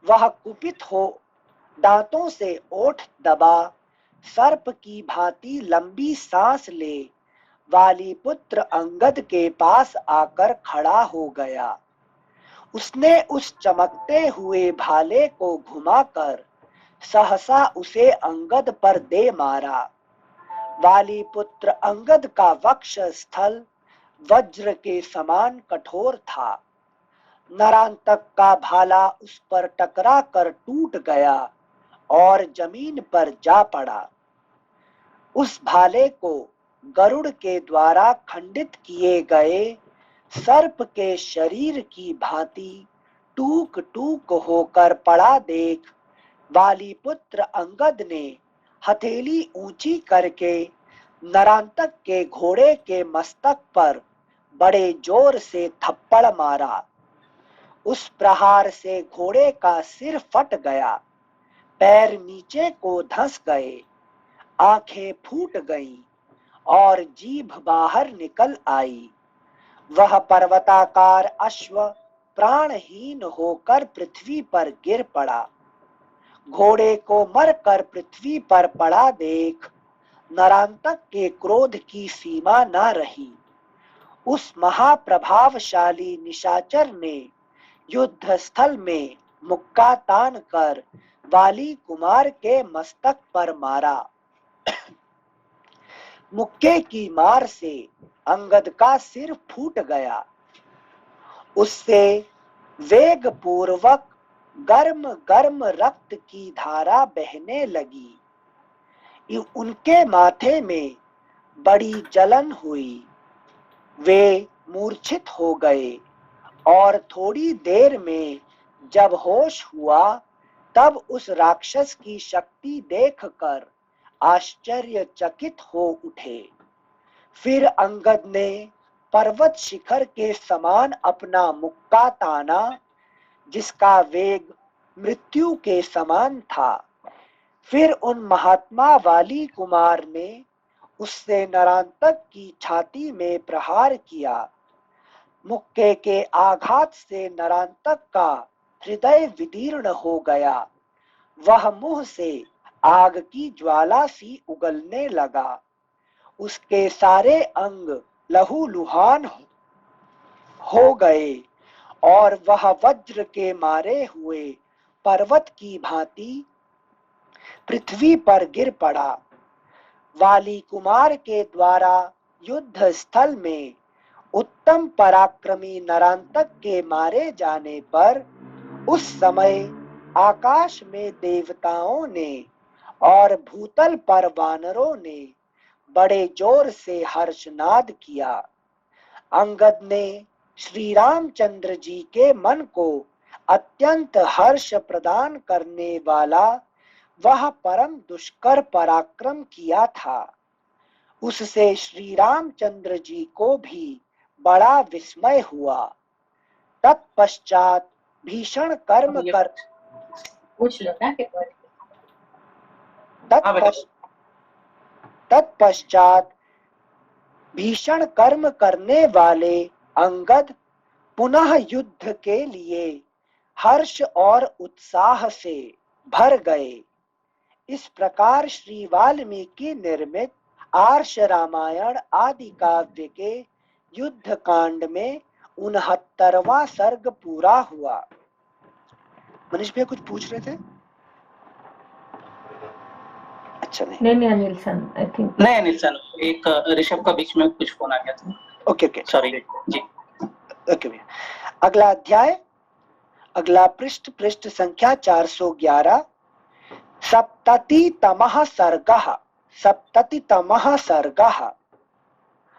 वह कुपित हो दांतों से ओठ दबा सर्प की भांति लंबी सांस ले वाली पुत्र अंगद के पास आकर खड़ा हो गया। उसने उस चमकते हुए भाले को घुमाकर सहसा उसे अंगद पर दे मारा। वाली पुत्र अंगद का वक्ष स्थल वज्र के समान कठोर था। नरांतक का भाला उस पर टकरा कर टूट गया और जमीन पर जा पड़ा। उस भाले को गरुड़ के द्वारा खंडित किए गए सर्प के शरीर की भांति टूक टूक होकर पड़ा देख वाली पुत्र अंगद ने हथेली ऊंची करके नरांतक के घोड़े के मस्तक पर बड़े जोर से थप्पड़ मारा। उस प्रहार से घोड़े का सिर फट गया, पैर नीचे को धंस गए, आंखें फूट गईं और जीभ बाहर निकल आई। वह पर्वताकार अश्व प्राणहीन होकर पृथ्वी पर गिर पड़ा। घोड़े को मरकर पृथ्वी पर पड़ा देख नरांतक के क्रोध की सीमा न रही। उस महाप्रभावशाली निशाचर ने युद्ध स्थल में मुक्का तान कर वाली कुमार के मस्तक पर मारा। मुक्के की मार से अंगद का सिर फूट गया। उससे वेग पूर्वक गर्म गर्म रक्त की धारा बहने लगी। उनके माथे में बड़ी जलन हुई। वे मूर्छित हो गए और थोड़ी देर में जब होश हुआ तब उस राक्षस की शक्ति देखकर आश्चर्यचकित हो उठे। फिर अंगद ने पर्वत शिखर के समान अपना मुक्का ताना, जिसका वेग मृत्यु के समान था। फिर उन महात्मा वाली कुमार ने उससे नरांतक की छाती में प्रहार किया। मुक्के के आघात से नरांतक का हृदय विदीर्ण हो गया। वह मुंह से आग की ज्वाला सी उगलने लगा। उसके सारे अंग लहूलुहान हो गए और वह वज्र के मारे हुए पर्वत की भांति पृथ्वी पर गिर पड़ा। वाली कुमार के द्वारा युद्ध स्थल में उत्तम पराक्रमी नरांतक के मारे जाने पर उस समय आकाश में देवताओं ने और भूतल पर वानरों ने बड़े जोर से हर्षनाद किया। अंगद ने श्री रामचंद्र जी के मन को अत्यंत हर्ष प्रदान करने वाला वह परम दुष्कर पराक्रम किया था। उससे श्री रामचंद्र जी को भी बड़ा विस्मय हुआ। तत्पश्चात भीषण कर्म कर
पूछ लो ना
तत्पश्चात भीषण कर्म करने वाले अंगद पुनः युद्ध के लिए हर्ष और उत्साह से भर गए। इस प्रकार श्री वाल्मीकि निर्मित आर्ष रामायण आदि काव्य के युद्ध कांड में 69वां सर्ग पूरा हुआ। मनीष भैया कुछ पूछ रहे थे? अच्छा
नहीं अनिल सन, आई थिंक
नहीं अनिल सन, एक ऋषभ का बीच में कुछ फोन आ गया था।
ओके
सॉरी जी।
ओके भैया। अगला अध्याय, अगला पृष्ठ संख्या 411। सप्ततितमः सर्गः।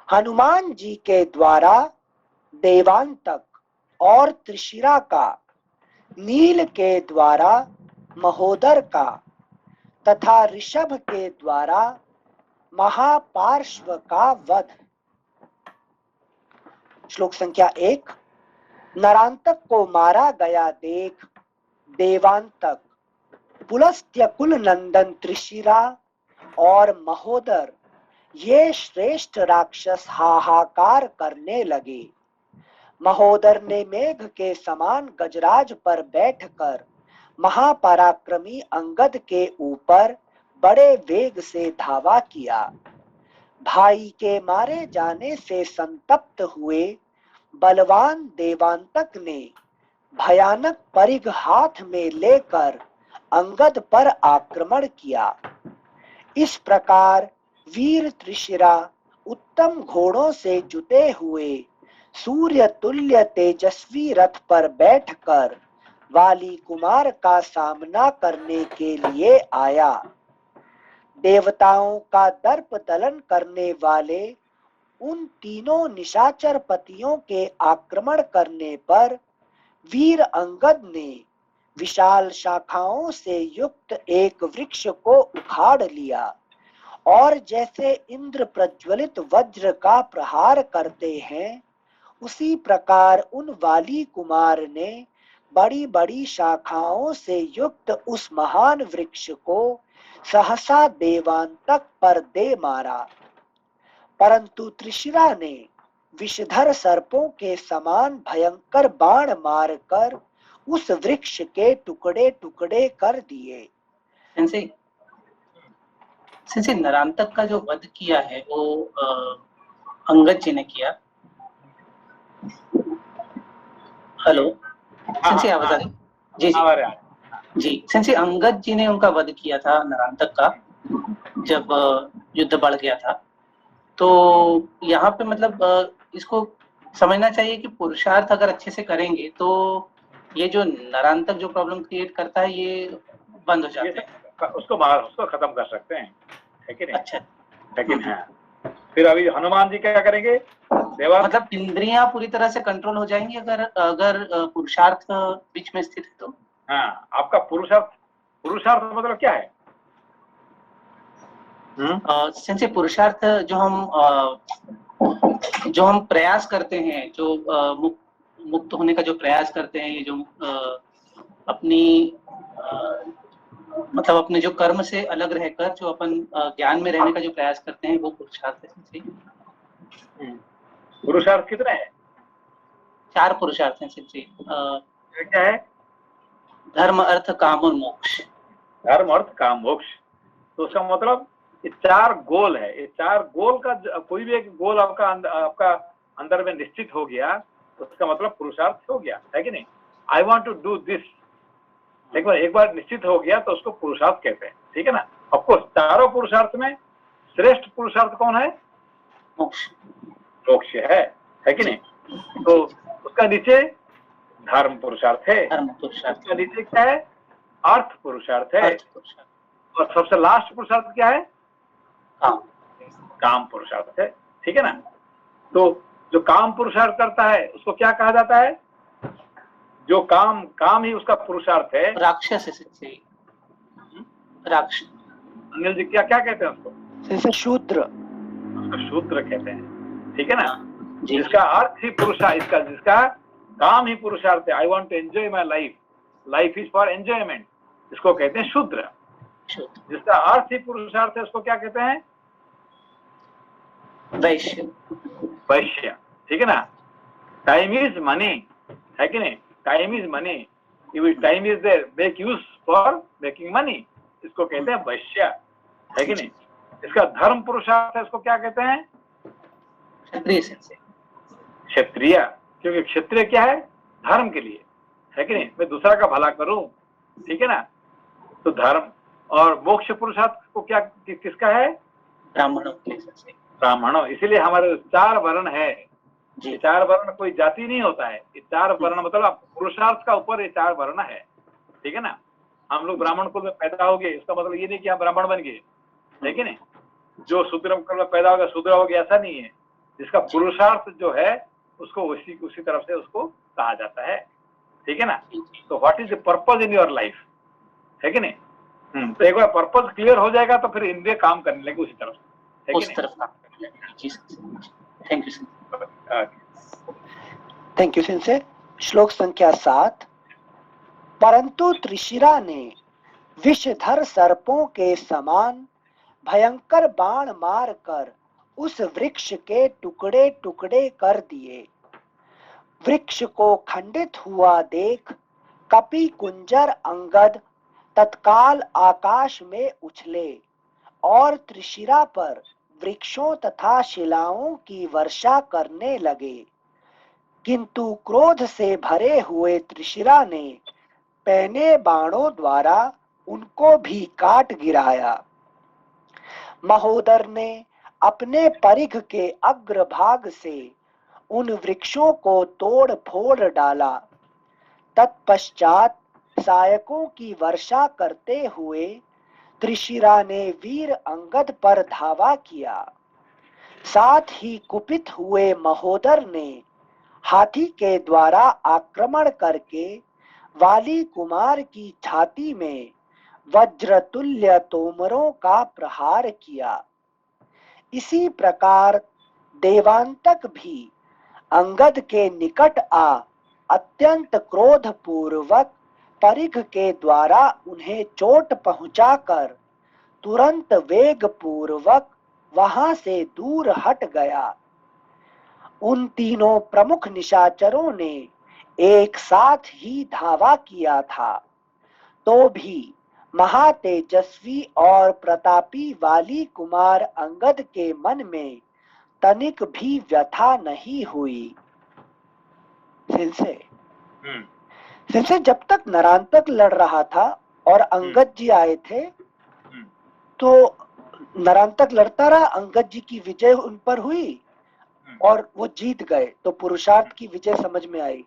हनुमान जी के द्वारा देवांतक और त्रिशिरा का, नील के द्वारा महोदर का तथा ऋषभ के द्वारा महापार्श्व का वध। श्लोक संख्या 1। नरांतक को मारा गया देख देवांतक, पुलस्त्य कुल नंदन त्रिशिरा और महोदर ये श्रेष्ठ राक्षस हाहाकार करने लगे। महोदर ने मेघ के समान गजराज पर बैठकर महापराक्रमी अंगद के ऊपर बड़े वेग से धावा किया। भाई के मारे जाने से संतप्त हुए बलवान देवांतक ने भयानक परिघ हाथ में लेकर अंगद पर आक्रमण किया। इस प्रकार वीर त्रिशिरा उत्तम घोड़ों से जुटे हुए सूर्य तुल्य तेजस्वी रथ पर बैठकर वाली कुमार का सामना करने के लिए आया। देवताओं का दर्प दलन करने वाले उन तीनों निशाचर पतियों के आक्रमण करने पर वीर अंगद ने विशाल शाखाओं से युक्त एक वृक्ष को उखाड़ लिया और जैसे इंद्र प्रज्वलित वज्र का प्रहार करते हैं, उसी प्रकार उन वाली कुमार ने बड़ी बड़ी शाखाओं से युक्त उस महान वृक्ष को सहसा देवांतक पर दे मारा। परंतु त्रिशिरा ने विषधर सर्पों के समान भयंकर बाण मारकर उस वृक्ष के टुकड़े टुकड़े कर दिए।
सिंसे नरांतक का जो वध किया है वो अंगद जी ने किया। हेलो सिंसे आवाज आ रही? जी जी सिंसे अंगद जी ने उनका वध किया था नरांतक का, जब युद्ध बढ़ गया था। तो यहाँ पे मतलब इसको समझना चाहिए कि पुरुषार्थ अगर अच्छे से करेंगे तो ये जो नरांतक जो प्रॉब्लम क्रिएट करता है ये बंद हो जाते हैं,
उसको खत्म कर सकते हैं, है कि नहीं?
अच्छा,
लेकिन हाँ फिर अभी हनुमान जी क्या करेंगे?
मतलब इंद्रियां पूरी तरह से कंट्रोल हो जाएंगी अगर पुरुषार्थ बीच में स्थित है तो।
हाँ, आपका पुरुषार्थ मतलब क्या है?
सिंसे पुरुषार्थ जो हम प्रयास करते हैं, जो मुक्त होने का जो प्रयास करते हैं, ये जो मतलब अपने जो कर्म से अलग रहकर जो अपन ज्ञान में रहने का जो प्रयास करते हैं वो पुरुषार्थ है।
पुरुषार्थ कितने हैं? 4
पुरुषार्थ हैं सिंसे।
क्या है?
धर्म अर्थ काम और मोक्ष।
धर्म अर्थ काम मोक्ष। तो उसका मतलब ये 4 गोल है। ये 4 गोल का कोई भी एक गोल आपका अंदर में निश्चित हो गया तो उसका मतलब पुरुषार्थ हो गया, है कि नहीं? I want to do this, एक बार निश्चित हो गया तो उसको पुरुषार्थ कहते हैं, ठीक है ना? ऑफकोर्स 4 पुरुषार्थ में श्रेष्ठ पुरुषार्थ कौन है?
मोक्ष।
मोक्ष है कि नहीं? तो उसका नीचे धर्म पुरुषार्थ है,
धर्म पुरुषार्थ,
उसके नीचे क्या है, अर्थ पुरुषार्थ है,
अर्थ पुरुषार्थ,
और सबसे लास्ट पुरुषार्थ क्या है,
काम,
काम पुरुषार्थ है। ठीक है ना। तो जो काम पुरुषार्थ करता है उसको क्या कहा जाता है, जो काम ही उसका पुरुषार्थ है।
राक्षस है सच्चे, राक्षस।
अनिल जी क्या क्या कहते हैं उसको,
जैसे शूद्र,
उसको शूद्र कहते हैं। ठीक है ना।
जी,
जिसका अर्थ ही पुरुषार्थ, जिसका काम ही पुरुषार्थ है, I want to enjoy my life, life is for enjoyment, इसको कहते हैं शूद्र।
शुद्ध,
जिसका अर्थ ही पुरुषार्थ है उसको क्या कहते हैं,
वैश्य,
वैश्य। ठीक है ना। टाइम इज मनी, है कि नहीं, time is money, time is there, make use for making money, इसको कहते हैं वैश्य, है कि नहीं। इसका धर्म पुरुषार्थ है उसको क्या कहते हैं,
क्षत्रिय सच्चे,
क्षत्रिय, क्योंकि क्षत्रिय क्या है, धर्म के लिए, है कि नहीं, मैं दूसरा का भला करूं। ठीक है ना। तो धर्म और मोक्ष पुरुषार्थ को क्या किसका है,
ब्राह्मणों के लिए सच्चे,
ब्राह्मणों। इसीलिए हमारे 4 वर्ण है।
जी,
ये 4 वर्ण कोई जाति नहीं होता है, ये 4 वर्ण मतलब पुरुषार्थ का ऊपर ये 4 वर्ण है। ठीक है ना। हम लोग ब्राह्मण कुल में पैदा हो गए, इसका मतलब ये नहीं कि हम ब्राह्मण बन गए, है कि नहीं। जो शूद्र कुल में पैदा होगा शूद्र हो गया, ऐसा नहीं है। जिसका पुरुषार्थ जो है उसको उसी तरफ से उसको कहा जाता है। ठीक है ना। तो what is the purpose in your life, है कि नहीं। तो एक बार पर्पज क्लियर हो जाएगा तो फिर इंद्रिय काम करने लगे उसी तरफ से, है कि
उस
नहीं।
तरफ काम करने लगे। जी सच्चे, thank you sir.
Thank you सिंसे। श्लोक संख्या 7। परंतु त्रिशिरा ने विषधर सर्पों के समान भयंकर बाण मारकर उस वृक्ष के टुकड़े टुकड़े कर दिए। वृक्ष को खंडित हुआ देख कपि कुंजर अंगद तत्काल आकाश में उछले और त्रिशिरा पर वृक्षों तथा शिलाओं की वर्षा करने लगे। किंतु क्रोध से भरे हुए त्रिशिरा ने पहने बाणों द्वारा उनको भी काट गिराया। महोदर ने अपने परिघ के अग्रभाग से उन वृक्षों को तोड़ फोड़ डाला। तत्पश्चात सायकों की वर्षा करते हुए त्रिशिरा ने वीर अंगद पर धावा किया। साथ ही कुपित हुए महोदर ने हाथी के द्वारा आक्रमण करके वाली कुमार की छाती में वज्रतुल्य तोमरों का प्रहार किया। इसी प्रकार देवांतक भी अंगद के निकट आ अत्यंत क्रोध पूर्वक परिघ के द्वारा उन्हें चोट पहुंचाकर तुरंत वेग पूर्वक वहां से दूर हट गया। उन तीनों प्रमुख निशाचरों ने एक साथ ही धावा किया था, तो भी महातेजस्वी और प्रतापी वाली कुमार अंगद के मन में तनिक भी व्यथा नहीं हुई। सिंसे जब तक नरांतक लड़ रहा था और अंगद जी आए थे, तो नरांतक लड़ता रहा, अंगद जी की विजय उन पर हुई और वो जीत गए, तो पुरुषार्थ की विजय समझ में आई।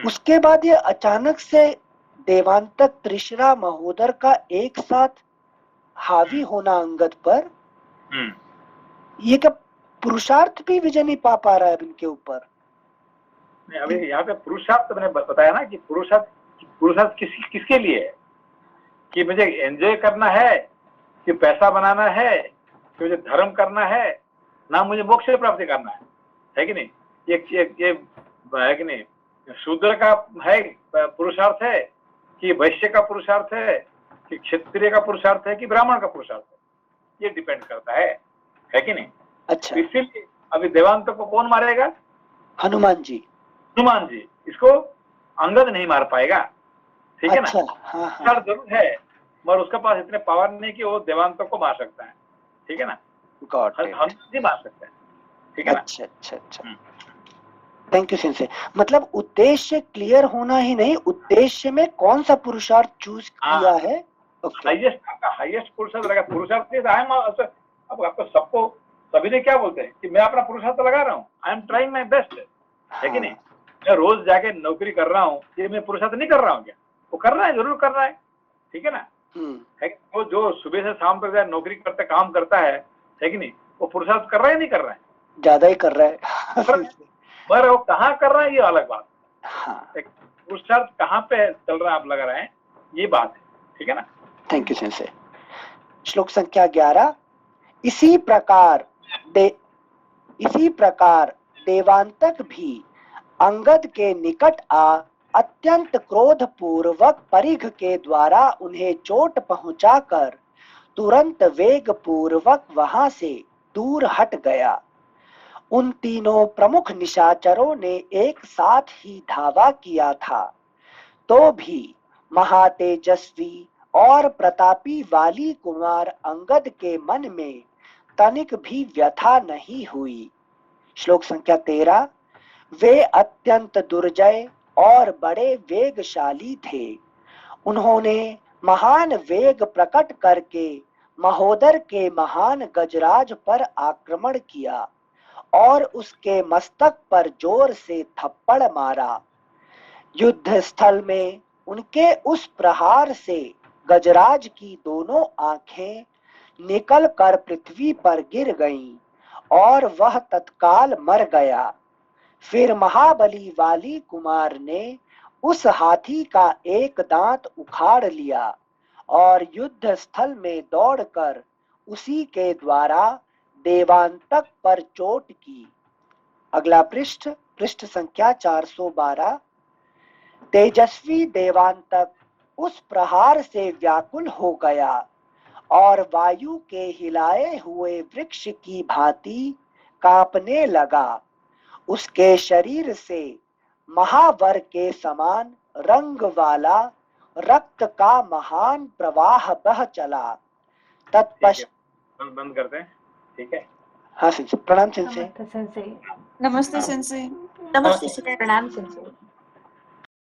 उसके बाद ये अचानक से देवांतक त्रिशिरा महोदर का एक साथ हावी होना अंगद पर, ये क्या पुरुषार्थ भी विजय नहीं पा रहा है इनके ऊपर?
नहीं, अभी यहाँ पे पुरुषार्थ मैंने बताया ना कि पुरुषार्थ किसके लिए है, कि मुझे एंजॉय करना है, कि पैसा बनाना है, कि मुझे धर्म करना है, ना मुझे मोक्ष प्राप्ति करना है कि नहीं। ये है कि नहीं, शूद्र का है पुरुषार्थ है, कि वैश्य का पुरुषार्थ है, कि क्षत्रिय का पुरुषार्थ है, कि ब्राह्मण का पुरुषार्थ है, ये डिपेंड करता है कि नहीं।
अच्छा,
इसीलिए अभी देवांत को कौन मारेगा?
हनुमान जी।
हनुमान जी, इसको अंगद नहीं मार पाएगा, ठीक है
अच्छा,
ना।
हाँ।
जरूर है मगर उसके पास इतने पावर नहीं कि वो देवांत को मार सकता है, ठीक है ना। हनुमान जी मार सकते हैं, ठीक है ना।
अच्छा। थैंक यू सिंसे। मतलब उद्देश्य क्लियर होना ही नहीं, उद्देश्य में कौन सा पुरुषार्थ चूज किया है।
हाईएस्ट पुरुषार्थ अब आपको सबको सभी ने क्या बोलते हैं कि मैं अपना पुरुषार्थ लगा रहा हूँ, I am trying my best, है कि नहीं। मैं रोज जाके नौकरी कर रहा हूँ, ये मैं पुरुषार्थ नहीं कर रहा हूँ क्या? वो कर रहा है, जरूर कर रहा है, ठीक है ना। है कि वो जो सुबह से शाम तक जाए नौकरी करते काम करता है कि नहीं, वो पुरुषार्थ कर रहा है नहीं कर रहा है?
ज्यादा ही कर रहा है।
मगर वो कहाँ कर रहा है ये अलग बात।
हाँ,
पुरुषार्थ कहाँ पे चल रहा है आप लगा रहे हैं, ये बात है, ठीक है ना।
Thank you sensei. श्लोक संख्या 11। इसी प्रकार देवांतक भी अंगद के निकट आ अत्यंत क्रोध पूर्वक परिघ के द्वारा उन्हें चोट पहुंचाकर तुरंत वेग पूर्वक वहां से दूर हट गया। उन तीनों प्रमुख निशाचरों ने एक साथ ही धावा किया था, तो भी महातेजस्वी और प्रतापी वाली कुमार अंगद के मन में तनिक भी व्यथा नहीं हुई। श्लोक संख्या 13। वे अत्यंत दुर्जय और बड़े वेगशाली थे। उन्होंने महान वेग प्रकट करके महोदर के महान गजराज पर आक्रमण किया और उसके मस्तक पर जोर से थप्पड़ मारा। युद्ध स्थल में उनके उस प्रहार से गजराज की दोनों आंखें निकल कर पृथ्वी पर गिर गईं और वह तत्काल मर गया। फिर महाबली वाली कुमार ने उस हाथी का एक दांत उखाड़ लिया और युद्ध स्थल में दौड़कर उसी के द्वारा देवांतक पर चोट की। अगला पृष्ठ, पृष्ठ संख्या 412। तेजस्वी देवांतक उस प्रहार से व्याकुल हो गया और वायु के हिलाए हुए वृक्ष की भांति कांपने लगा। उसके शरीर से महावर के समान रंग वाला रक्त का महान प्रवाह बह चला। तत्पश्चात
बंद करते हैं, ठीक है।
हाँ सेंसे, प्रणाम सेंसे।
नमस्ते सेंसे।
नमस्ते सेंसे।
नमस्ते प्रणाम सेंसे।